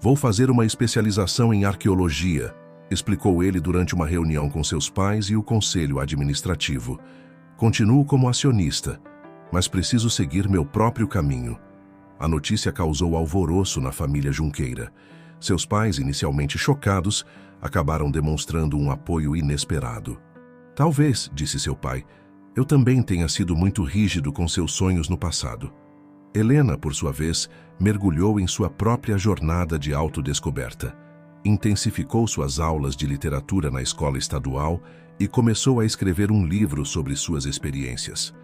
"Vou fazer uma especialização em arqueologia", explicou ele durante uma reunião com seus pais e o conselho administrativo. "Continuo como acionista, mas preciso seguir meu próprio caminho." A notícia causou alvoroço na família Junqueira. Seus pais, inicialmente chocados, acabaram demonstrando um apoio inesperado. "Talvez", disse seu pai, "eu também tenha sido muito rígido com seus sonhos no passado." Helena, por sua vez, mergulhou em sua própria jornada de autodescoberta. Intensificou suas aulas de literatura na escola estadual e começou a escrever um livro sobre suas experiências.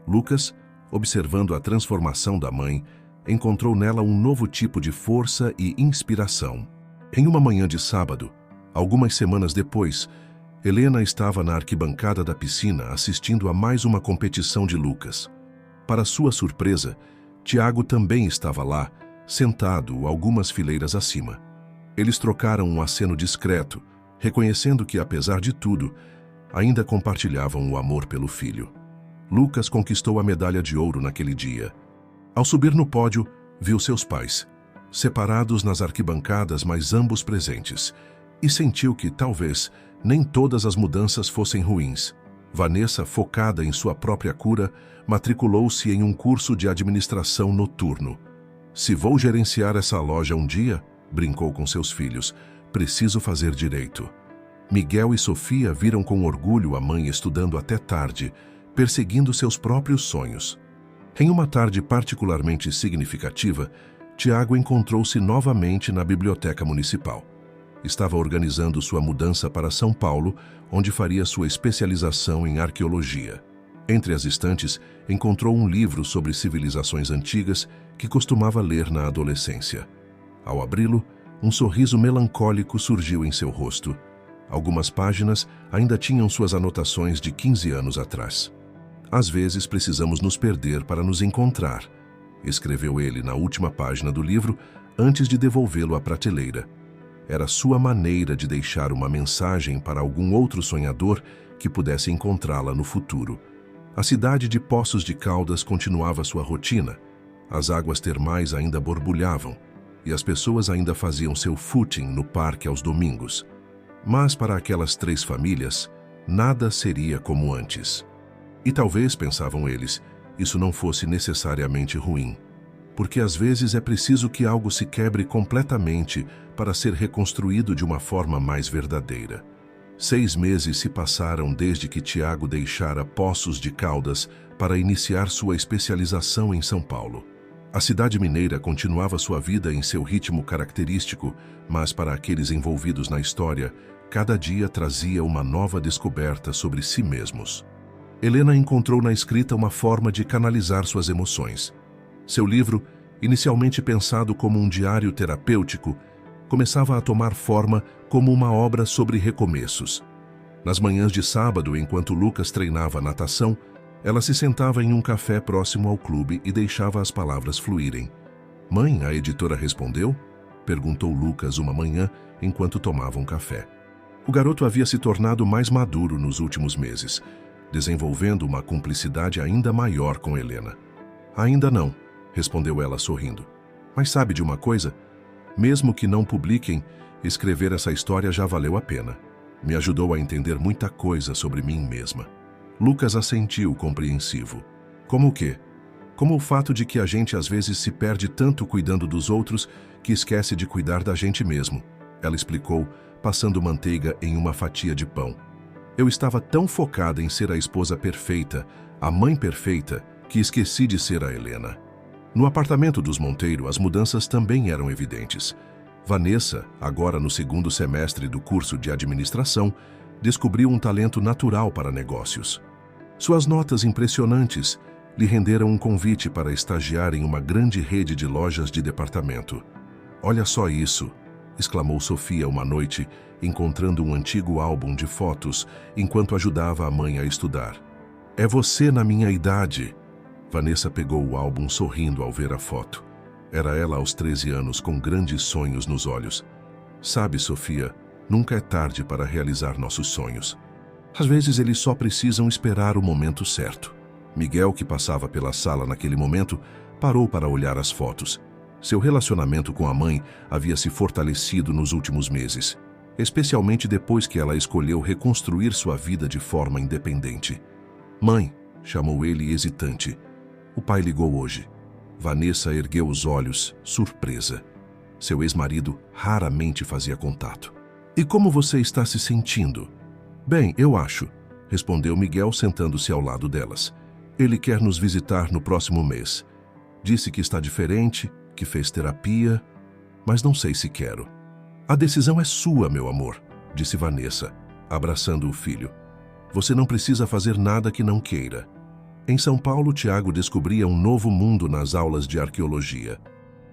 Lucas, observando a transformação da mãe, encontrou nela um novo tipo de força e inspiração. Em uma manhã de sábado, algumas semanas depois, Helena estava na arquibancada da piscina assistindo a mais uma competição de Lucas. Para sua surpresa, Tiago também estava lá, sentado algumas fileiras acima. Eles trocaram um aceno discreto, reconhecendo que, apesar de tudo, ainda compartilhavam o amor pelo filho. Lucas conquistou a medalha de ouro naquele dia. Ao subir no pódio, viu seus pais, separados nas arquibancadas, mas ambos presentes, e sentiu que, talvez, nem todas as mudanças fossem ruins. Vanessa, focada em sua própria cura, matriculou-se em um curso de administração noturno. "Se vou gerenciar essa loja um dia", brincou com seus filhos, "preciso fazer direito." Miguel e Sofia viram com orgulho a mãe estudando até tarde, perseguindo seus próprios sonhos. Em uma tarde particularmente significativa, Tiago encontrou-se novamente na biblioteca municipal. Estava organizando sua mudança para São Paulo, onde faria sua especialização em arqueologia. Entre as estantes, encontrou um livro sobre civilizações antigas que costumava ler na adolescência. Ao abri-lo, um sorriso melancólico surgiu em seu rosto. Algumas páginas ainda tinham suas anotações de 15 anos atrás. "Às vezes precisamos nos perder para nos encontrar", escreveu ele na última página do livro antes de devolvê-lo à prateleira. Era sua maneira de deixar uma mensagem para algum outro sonhador que pudesse encontrá-la no futuro. A cidade de Poços de Caldas continuava sua rotina. As águas termais ainda borbulhavam e as pessoas ainda faziam seu footing no parque aos domingos. Mas para aquelas 3 famílias, nada seria como antes. E talvez, pensavam eles, isso não fosse necessariamente ruim, porque às vezes é preciso que algo se quebre completamente para ser reconstruído de uma forma mais verdadeira. 6 meses se passaram desde que Tiago deixara Poços de Caldas para iniciar sua especialização em São Paulo. A cidade mineira continuava sua vida em seu ritmo característico, mas para aqueles envolvidos na história, cada dia trazia uma nova descoberta sobre si mesmos. Helena encontrou na escrita uma forma de canalizar suas emoções. Seu livro, inicialmente pensado como um diário terapêutico, começava a tomar forma como uma obra sobre recomeços. Nas manhãs de sábado, enquanto Lucas treinava natação, ela se sentava em um café próximo ao clube e deixava as palavras fluírem. "Mãe, a editora respondeu?", perguntou Lucas uma manhã enquanto tomavam café. O garoto havia se tornado mais maduro nos últimos meses, desenvolvendo uma cumplicidade ainda maior com Helena. "Ainda não", respondeu ela sorrindo. "Mas sabe de uma coisa? Mesmo que não publiquem, escrever essa história já valeu a pena. Me ajudou a entender muita coisa sobre mim mesma." Lucas assentiu compreensivo. "Como o quê?" "Como o fato de que a gente às vezes se perde tanto cuidando dos outros que esquece de cuidar da gente mesmo", ela explicou, passando manteiga em uma fatia de pão. "Eu estava tão focada em ser a esposa perfeita, a mãe perfeita, que esqueci de ser a Helena." No apartamento dos Monteiro, as mudanças também eram evidentes. Vanessa, agora no 2º semestre do curso de administração, descobriu um talento natural para negócios. Suas notas impressionantes lhe renderam um convite para estagiar em uma grande rede de lojas de departamento. "Olha só isso!", exclamou Sofia uma noite, encontrando um antigo álbum de fotos enquanto ajudava a mãe a estudar. "É você na minha idade!" Vanessa pegou o álbum sorrindo ao ver a foto. Era ela aos 13 anos, com grandes sonhos nos olhos. "Sabe, Sofia, nunca é tarde para realizar nossos sonhos. Às vezes eles só precisam esperar o momento certo." Miguel, que passava pela sala naquele momento, parou para olhar as fotos. Seu relacionamento com a mãe havia se fortalecido nos últimos meses, especialmente depois que ela escolheu reconstruir sua vida de forma independente. "Mãe", chamou ele hesitante. "O pai ligou hoje." Vanessa ergueu os olhos, surpresa. Seu ex-marido raramente fazia contato. "E como você está se sentindo?" "Bem, eu acho", respondeu Miguel, sentando-se ao lado delas. "Ele quer nos visitar no próximo mês. Disse que está diferente, que fez terapia, mas não sei se quero." "A decisão é sua, meu amor", disse Vanessa, abraçando o filho. "Você não precisa fazer nada que não queira." Em São Paulo, Tiago descobria um novo mundo nas aulas de arqueologia.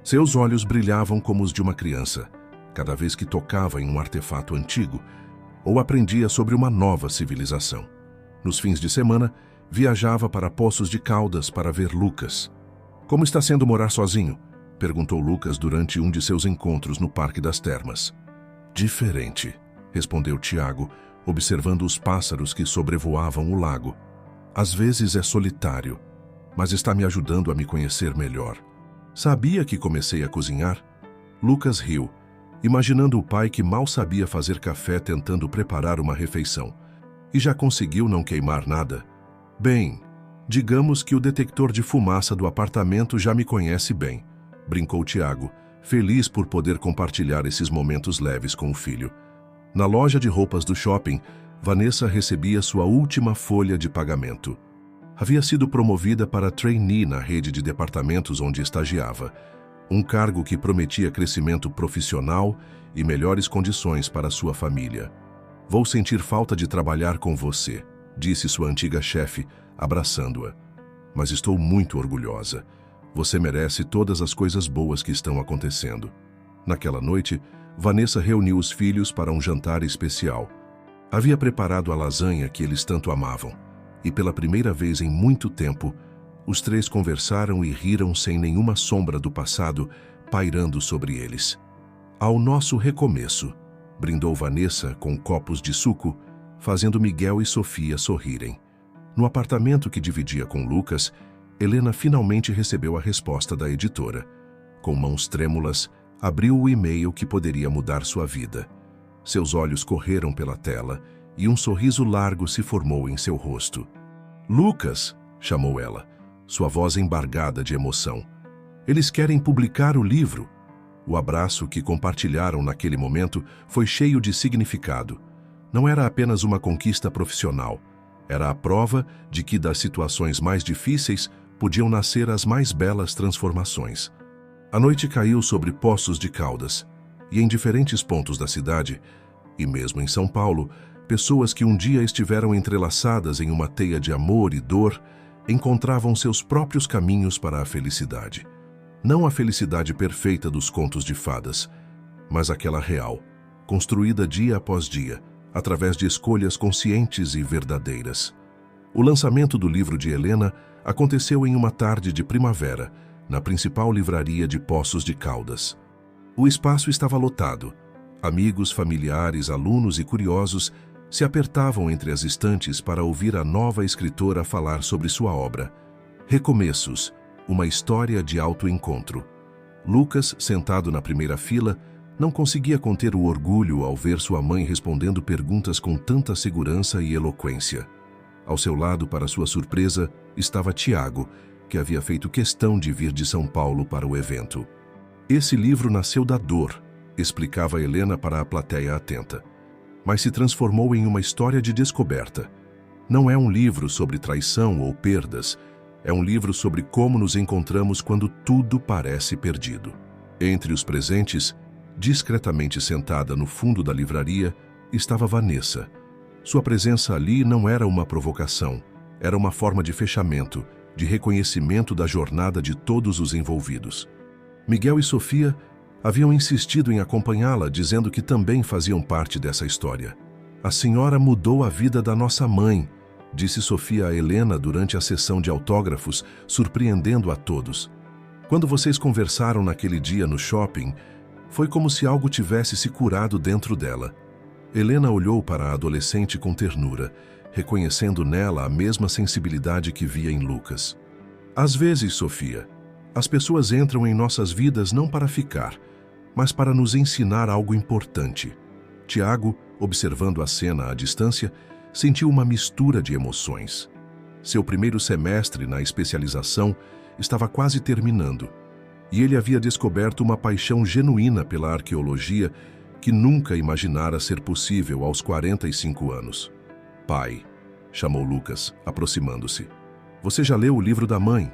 Seus olhos brilhavam como os de uma criança. Cada vez que tocava em um artefato antigo, ou aprendia sobre uma nova civilização. Nos fins de semana, viajava para Poços de Caldas para ver Lucas. Como está sendo morar sozinho? Perguntou Lucas durante um de seus encontros no Parque das Termas. Diferente, respondeu Tiago, observando os pássaros que sobrevoavam o lago. Às vezes é solitário, mas está me ajudando a me conhecer melhor. Sabia que comecei a cozinhar? Lucas riu, imaginando o pai que mal sabia fazer café tentando preparar uma refeição. E já conseguiu não queimar nada? Bem, digamos que o detector de fumaça do apartamento já me conhece bem, brincou Tiago, feliz por poder compartilhar esses momentos leves com o filho. Na loja de roupas do shopping, Vanessa recebia sua última folha de pagamento. Havia sido promovida para trainee na rede de departamentos onde estagiava, um cargo que prometia crescimento profissional e melhores condições para sua família. Vou sentir falta de trabalhar com você, disse sua antiga chefe, abraçando-a. Mas estou muito orgulhosa. Você merece todas as coisas boas que estão acontecendo. Naquela noite, Vanessa reuniu os filhos para um jantar especial. Havia preparado a lasanha que eles tanto amavam, e pela primeira vez em muito tempo, os três conversaram e riram sem nenhuma sombra do passado pairando sobre eles. Ao nosso recomeço, brindou Vanessa com copos de suco, fazendo Miguel e Sofia sorrirem. No apartamento que dividia com Lucas, Helena finalmente recebeu a resposta da editora. Com mãos trêmulas, abriu o e-mail que poderia mudar sua vida. Seus olhos correram pela tela e um sorriso largo se formou em seu rosto. Lucas, chamou ela, sua voz embargada de emoção. Eles querem publicar o livro. O abraço que compartilharam naquele momento foi cheio de significado. Não era apenas uma conquista profissional. Era a prova de que das situações mais difíceis podiam nascer as mais belas transformações. A noite caiu sobre Poços de Caldas, e em diferentes pontos da cidade, e mesmo em São Paulo, pessoas que um dia estiveram entrelaçadas em uma teia de amor e dor, encontravam seus próprios caminhos para a felicidade. Não a felicidade perfeita dos contos de fadas, mas aquela real, construída dia após dia, através de escolhas conscientes e verdadeiras. O lançamento do livro de Helena aconteceu em uma tarde de primavera, na principal livraria de Poços de Caldas. O espaço estava lotado. Amigos, familiares, alunos e curiosos se apertavam entre as estantes para ouvir a nova escritora falar sobre sua obra. Recomeços, uma história de autoencontro. Lucas, sentado na primeira fila, não conseguia conter o orgulho ao ver sua mãe respondendo perguntas com tanta segurança e eloquência. Ao seu lado, para sua surpresa, estava Tiago, que havia feito questão de vir de São Paulo para o evento. Esse livro nasceu da dor, explicava Helena para a plateia atenta, mas se transformou em uma história de descoberta. Não é um livro sobre traição ou perdas, é um livro sobre como nos encontramos quando tudo parece perdido. Entre os presentes, discretamente sentada no fundo da livraria, estava Vanessa. Sua presença ali não era uma provocação, era uma forma de fechamento, de reconhecimento da jornada de todos os envolvidos. Miguel e Sofia haviam insistido em acompanhá-la, dizendo que também faziam parte dessa história. A senhora mudou a vida da nossa mãe, disse Sofia a Helena durante a sessão de autógrafos, surpreendendo a todos. Quando vocês conversaram naquele dia no shopping, foi como se algo tivesse se curado dentro dela. Helena olhou para a adolescente com ternura, reconhecendo nela a mesma sensibilidade que via em Lucas. Às vezes, Sofia, as pessoas entram em nossas vidas não para ficar, mas para nos ensinar algo importante. Tiago, observando a cena à distância, sentiu uma mistura de emoções. Seu primeiro semestre na especialização estava quase terminando, e ele havia descoberto uma paixão genuína pela arqueologia que nunca imaginara ser possível aos 45 anos. Pai, chamou Lucas, aproximando-se. Você já leu o livro da mãe?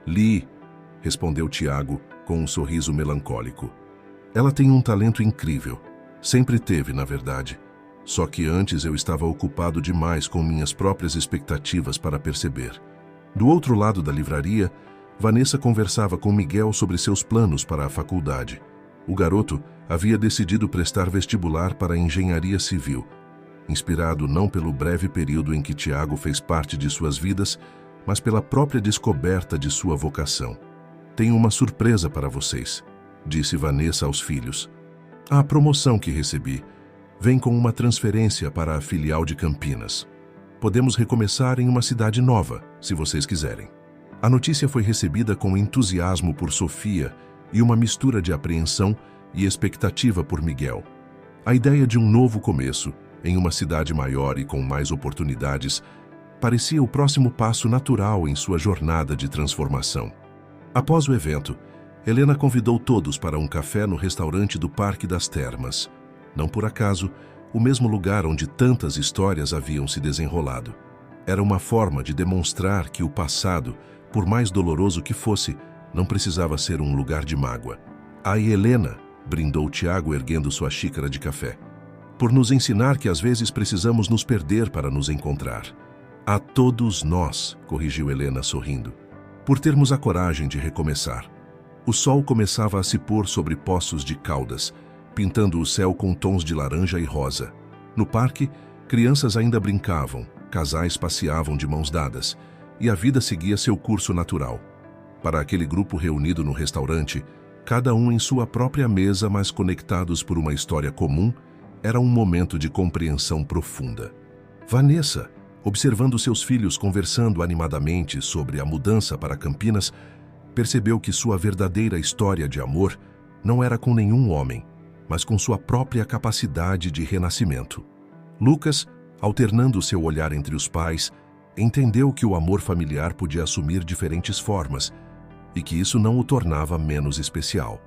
Li, respondeu Tiago, com um sorriso melancólico. Ela tem um talento incrível. Sempre teve, na verdade. Só que antes eu estava ocupado demais com minhas próprias expectativas para perceber. Do outro lado da livraria, Vanessa conversava com Miguel sobre seus planos para a faculdade. O garoto havia decidido prestar vestibular para a engenharia civil, inspirado não pelo breve período em que Tiago fez parte de suas vidas, mas pela própria descoberta de sua vocação. "Tenho uma surpresa para vocês", disse Vanessa aos filhos. "A promoção que recebi vem com uma transferência para a filial de Campinas. Podemos recomeçar em uma cidade nova, se vocês quiserem." A notícia foi recebida com entusiasmo por Sofia e uma mistura de apreensão e expectativa por Miguel. A ideia de um novo começo, em uma cidade maior e com mais oportunidades, parecia o próximo passo natural em sua jornada de transformação. Após o evento, Helena convidou todos para um café no restaurante do Parque das Termas. Não por acaso, o mesmo lugar onde tantas histórias haviam se desenrolado. Era uma forma de demonstrar que o passado, por mais doloroso que fosse, não precisava ser um lugar de mágoa. "Ai, Helena", brindou Tiago erguendo sua xícara de café, "por nos ensinar que às vezes precisamos nos perder para nos encontrar." "A todos nós", corrigiu Helena sorrindo, "por termos a coragem de recomeçar." O sol começava a se pôr sobre Poços de Caldas, pintando o céu com tons de laranja e rosa. No parque, crianças ainda brincavam, casais passeavam de mãos dadas, e a vida seguia seu curso natural. Para aquele grupo reunido no restaurante, cada um em sua própria mesa, mas conectados por uma história comum, era um momento de compreensão profunda. Vanessa, observando seus filhos conversando animadamente sobre a mudança para Campinas, percebeu que sua verdadeira história de amor não era com nenhum homem, mas com sua própria capacidade de renascimento. Lucas, alternando seu olhar entre os pais, entendeu que o amor familiar podia assumir diferentes formas e que isso não o tornava menos especial.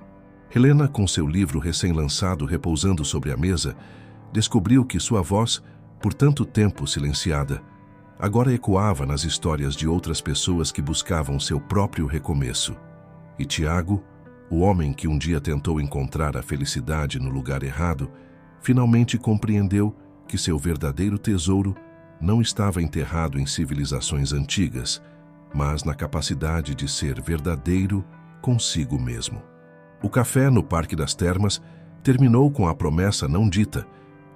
Helena, com seu livro recém-lançado repousando sobre a mesa, descobriu que sua voz, por tanto tempo silenciada, agora ecoava nas histórias de outras pessoas que buscavam seu próprio recomeço. E Tiago, o homem que um dia tentou encontrar a felicidade no lugar errado, finalmente compreendeu que seu verdadeiro tesouro não estava enterrado em civilizações antigas, mas na capacidade de ser verdadeiro consigo mesmo. O café no Parque das Termas terminou com a promessa não dita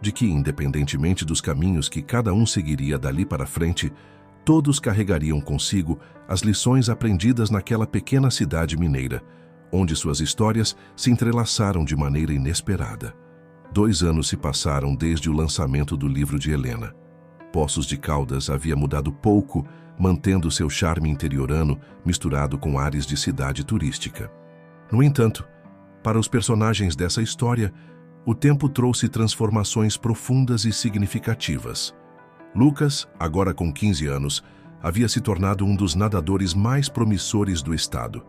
de que, independentemente dos caminhos que cada um seguiria dali para frente, todos carregariam consigo as lições aprendidas naquela pequena cidade mineira, onde suas histórias se entrelaçaram de maneira inesperada. 2 anos se passaram desde o lançamento do livro de Helena. Poços de Caldas havia mudado pouco, mantendo seu charme interiorano misturado com ares de cidade turística. No entanto, para os personagens dessa história, o tempo trouxe transformações profundas e significativas. Lucas, agora com 15 anos, havia se tornado um dos nadadores mais promissores do estado.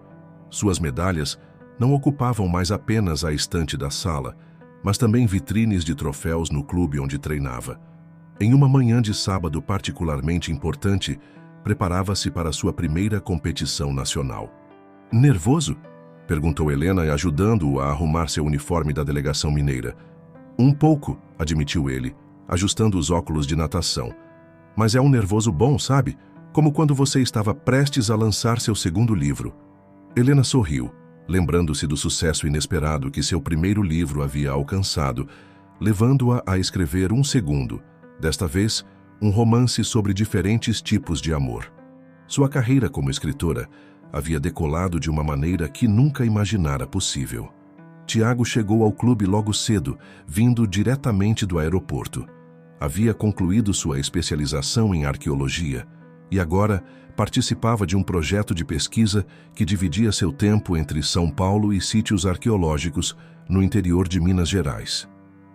Suas medalhas não ocupavam mais apenas a estante da sala, mas também vitrines de troféus no clube onde treinava. Em uma manhã de sábado particularmente importante, preparava-se para sua primeira competição nacional. "Nervoso?", perguntou Helena, ajudando-o a arrumar seu uniforme da delegação mineira. "Um pouco", admitiu ele, ajustando os óculos de natação. "Mas é um nervoso bom, sabe? Como quando você estava prestes a lançar seu segundo livro." Helena sorriu, lembrando-se do sucesso inesperado que seu primeiro livro havia alcançado, levando-a a escrever um segundo, desta vez, um romance sobre diferentes tipos de amor. Sua carreira como escritora havia decolado de uma maneira que nunca imaginara possível. Tiago chegou ao clube logo cedo, vindo diretamente do aeroporto. Havia concluído sua especialização em arqueologia e agora participava de um projeto de pesquisa que dividia seu tempo entre São Paulo e sítios arqueológicos no interior de Minas Gerais.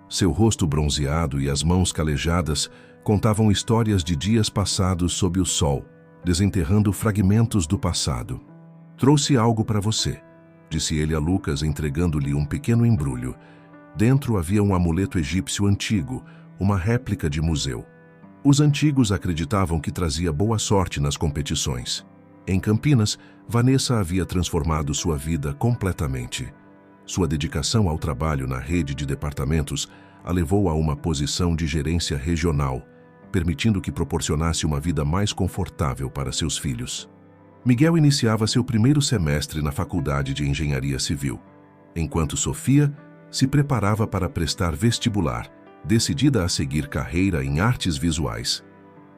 Seu rosto bronzeado e as mãos calejadas contavam histórias de dias passados sob o sol, desenterrando fragmentos do passado. "Trouxe algo para você", disse ele a Lucas, entregando-lhe um pequeno embrulho. Dentro havia um amuleto egípcio antigo, uma réplica de museu. Os antigos acreditavam que trazia boa sorte nas competições. Em Campinas, Vanessa havia transformado sua vida completamente. Sua dedicação ao trabalho na rede de departamentos a levou a uma posição de gerência regional, permitindo que proporcionasse uma vida mais confortável para seus filhos. Miguel iniciava seu primeiro semestre na Faculdade de Engenharia Civil, enquanto Sofia se preparava para prestar vestibular decidida a seguir carreira em artes visuais.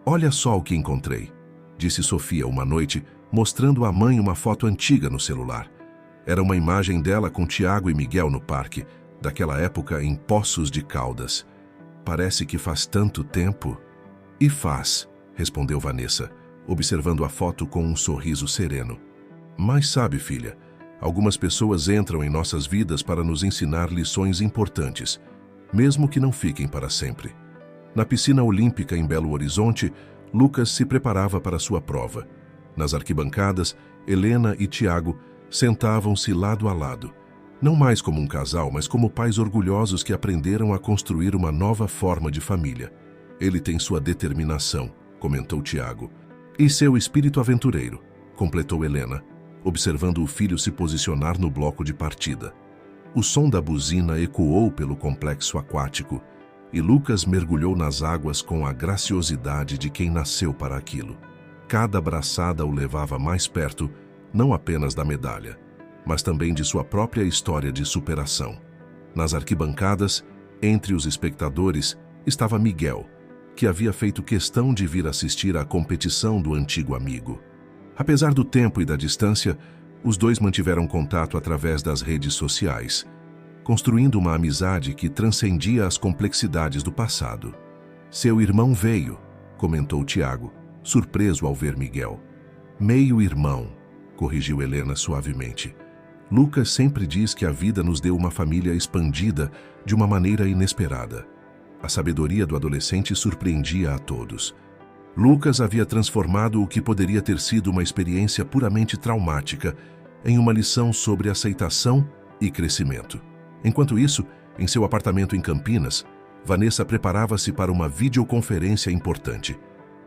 "Olha só o que encontrei", disse Sofia uma noite, mostrando à mãe uma foto antiga no celular. Era uma imagem dela com Tiago e Miguel no parque, daquela época em Poços de Caldas. "Parece que faz tanto tempo." "E faz", respondeu Vanessa, observando a foto com um sorriso sereno. "Mas sabe, filha, algumas pessoas entram em nossas vidas para nos ensinar lições importantes, mesmo que não fiquem para sempre." Na piscina olímpica em Belo Horizonte, Lucas se preparava para sua prova. Nas arquibancadas, Helena e Tiago sentavam-se lado a lado, não mais como um casal, mas como pais orgulhosos que aprenderam a construir uma nova forma de família. "Ele tem sua determinação", comentou Tiago. "E seu espírito aventureiro", completou Helena, observando o filho se posicionar no bloco de partida. O som da buzina ecoou pelo complexo aquático e Lucas mergulhou nas águas com a graciosidade de quem nasceu para aquilo. Cada braçada o levava mais perto, não apenas da medalha, mas também de sua própria história de superação. Nas arquibancadas, entre os espectadores, estava Miguel, que havia feito questão de vir assistir à competição do antigo amigo. Apesar do tempo e da distância, os dois mantiveram contato através das redes sociais, construindo uma amizade que transcendia as complexidades do passado. "Seu irmão veio", comentou Tiago, surpreso ao ver Miguel. "Meio-irmão", corrigiu Helena suavemente. "Lucas sempre diz que a vida nos deu uma família expandida de uma maneira inesperada." A sabedoria do adolescente surpreendia a todos. Lucas havia transformado o que poderia ter sido uma experiência puramente traumática em uma lição sobre aceitação e crescimento. Enquanto isso, em seu apartamento em Campinas, Vanessa preparava-se para uma videoconferência importante.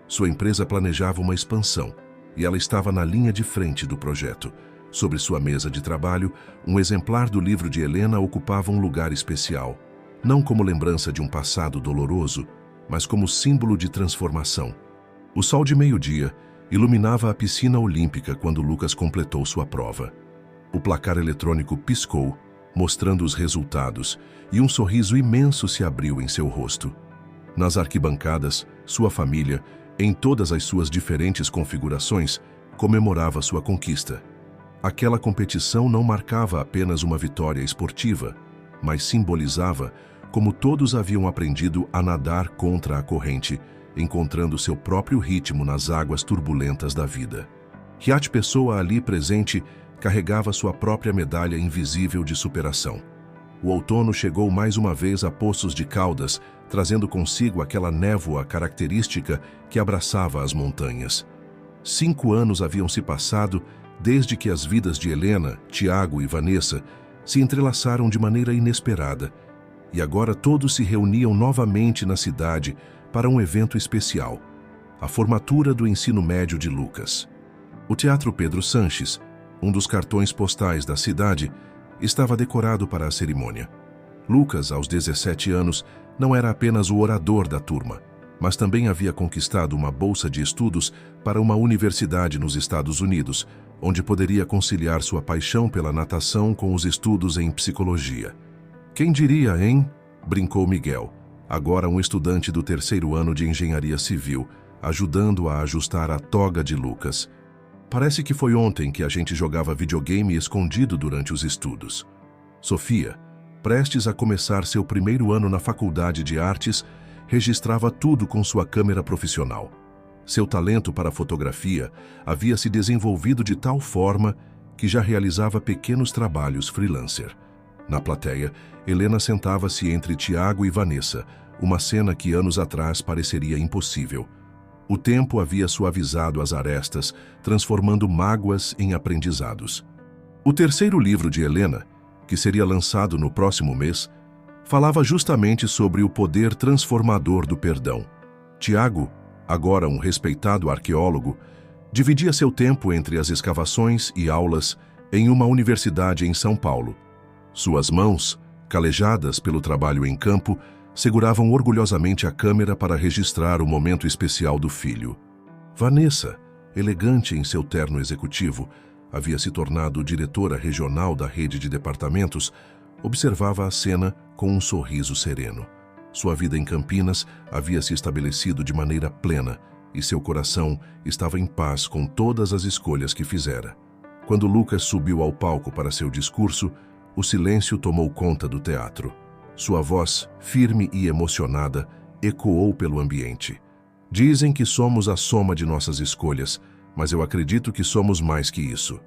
Sua empresa planejava uma expansão e ela estava na linha de frente do projeto. Sobre sua mesa de trabalho, um exemplar do livro de Helena ocupava um lugar especial, não como lembrança de um passado doloroso, mas como símbolo de transformação. O sol de meio-dia iluminava a piscina olímpica quando Lucas completou sua prova. O placar eletrônico piscou, mostrando os resultados, e um sorriso imenso se abriu em seu rosto. Nas arquibancadas, sua família, em todas as suas diferentes configurações, comemorava sua conquista. Aquela competição não marcava apenas uma vitória esportiva, mas simbolizava como todos haviam aprendido a nadar contra a corrente, encontrando seu próprio ritmo nas águas turbulentas da vida. Riad Pessoa, ali presente, carregava sua própria medalha invisível de superação. O outono chegou mais uma vez a Poços de Caldas, trazendo consigo aquela névoa característica que abraçava as montanhas. 5 anos haviam se passado desde que as vidas de Helena, Tiago e Vanessa se entrelaçaram de maneira inesperada, e agora todos se reuniam novamente na cidade para um evento especial, a formatura do ensino médio de Lucas. O Teatro Pedro Sanches, um dos cartões postais da cidade, estava decorado para a cerimônia. Lucas, aos 17 anos, não era apenas o orador da turma, mas também havia conquistado uma bolsa de estudos para uma universidade nos Estados Unidos, onde poderia conciliar sua paixão pela natação com os estudos em psicologia. "Quem diria, hein?", brincou Miguel, agora um estudante do 3º ano de engenharia civil, ajudando a ajustar a toga de Lucas. "Parece que foi ontem que a gente jogava videogame escondido durante os estudos." Sofia, prestes a começar seu 1º ano na Faculdade de Artes, registrava tudo com sua câmera profissional. Seu talento para fotografia havia se desenvolvido de tal forma que já realizava pequenos trabalhos freelancer. Na plateia, Helena sentava-se entre Tiago e Vanessa, uma cena que anos atrás pareceria impossível. O tempo havia suavizado as arestas, transformando mágoas em aprendizados. O 3º livro de Helena, que seria lançado no próximo mês, falava justamente sobre o poder transformador do perdão. Tiago, agora um respeitado arqueólogo, dividia seu tempo entre as escavações e aulas em uma universidade em São Paulo. Suas mãos, calejadas pelo trabalho em campo, seguravam orgulhosamente a câmera para registrar o momento especial do filho. Vanessa, elegante em seu terno executivo, havia se tornado diretora regional da rede de departamentos, observava a cena com um sorriso sereno. Sua vida em Campinas havia se estabelecido de maneira plena e seu coração estava em paz com todas as escolhas que fizera. Quando Lucas subiu ao palco para seu discurso, o silêncio tomou conta do teatro. Sua voz, firme e emocionada, ecoou pelo ambiente. Dizem que somos a soma de nossas escolhas, mas eu acredito que somos mais que isso.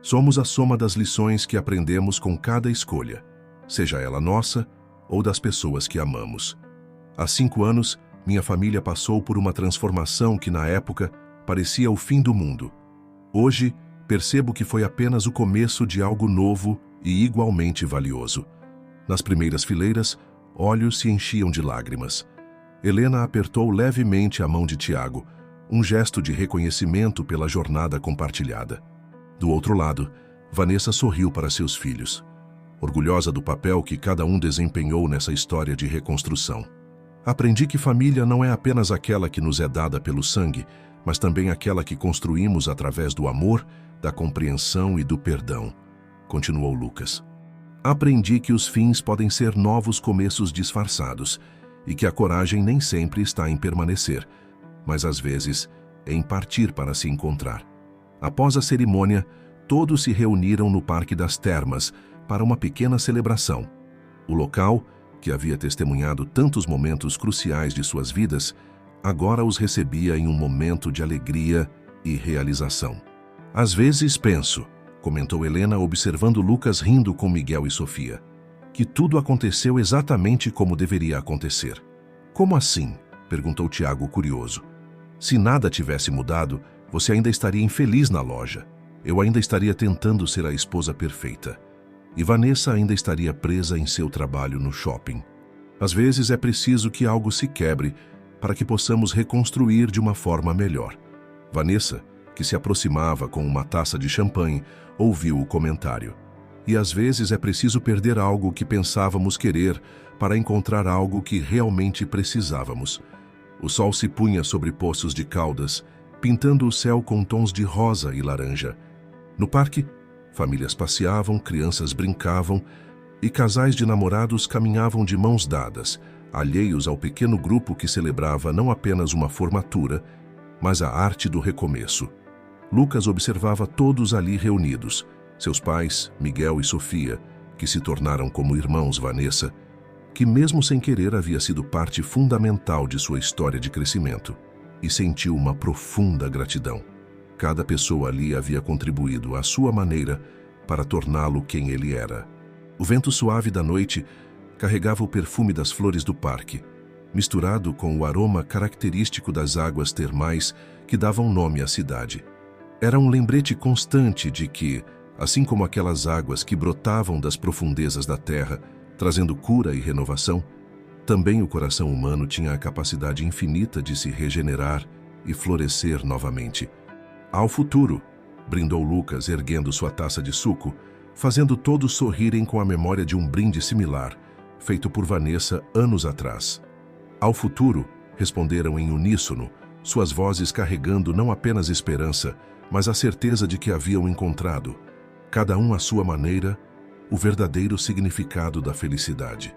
Somos a soma das lições que aprendemos com cada escolha, seja ela nossa ou das pessoas que amamos. Há 5 anos, minha família passou por uma transformação que, na época, parecia o fim do mundo. Hoje, percebo que foi apenas o começo de algo novo e igualmente valioso. Nas primeiras fileiras, olhos se enchiam de lágrimas. Helena apertou levemente a mão de Tiago, um gesto de reconhecimento pela jornada compartilhada. Do outro lado, Vanessa sorriu para seus filhos, orgulhosa do papel que cada um desempenhou nessa história de reconstrução. Aprendi que família não é apenas aquela que nos é dada pelo sangue, mas também aquela que construímos através do amor, da compreensão e do perdão, continuou Lucas. Aprendi que os fins podem ser novos começos disfarçados e que a coragem nem sempre está em permanecer, mas às vezes em partir para se encontrar. Após a cerimônia, todos se reuniram no Parque das Termas para uma pequena celebração. O local, que havia testemunhado tantos momentos cruciais de suas vidas, agora os recebia em um momento de alegria e realização. Às vezes penso, comentou Helena observando Lucas rindo com Miguel e Sofia, que tudo aconteceu exatamente como deveria acontecer. Como assim? Perguntou Tiago curioso. Se nada tivesse mudado, você ainda estaria infeliz na loja. Eu ainda estaria tentando ser a esposa perfeita. E Vanessa ainda estaria presa em seu trabalho no shopping. Às vezes é preciso que algo se quebre para que possamos reconstruir de uma forma melhor. Vanessa, que se aproximava com uma taça de champanhe, ouviu o comentário. E às vezes é preciso perder algo que pensávamos querer para encontrar algo que realmente precisávamos. O sol se punha sobre Poços de Caldas, pintando o céu com tons de rosa e laranja. No parque, famílias passeavam, crianças brincavam e casais de namorados caminhavam de mãos dadas, alheios ao pequeno grupo que celebrava não apenas uma formatura, mas a arte do recomeço. Lucas observava todos ali reunidos, seus pais, Miguel e Sofia, que se tornaram como irmãos Vanessa, que mesmo sem querer havia sido parte fundamental de sua história de crescimento, e sentiu uma profunda gratidão. Cada pessoa ali havia contribuído à sua maneira para torná-lo quem ele era. O vento suave da noite carregava o perfume das flores do parque, misturado com o aroma característico das águas termais que davam nome à cidade. Era um lembrete constante de que, assim como aquelas águas que brotavam das profundezas da terra, trazendo cura e renovação, também o coração humano tinha a capacidade infinita de se regenerar e florescer novamente. Ao futuro, brindou Lucas erguendo sua taça de suco, fazendo todos sorrirem com a memória de um brinde similar, feito por Vanessa anos atrás. Ao futuro, responderam em uníssono, suas vozes carregando não apenas esperança, mas a certeza de que haviam encontrado, cada um à sua maneira, o verdadeiro significado da felicidade.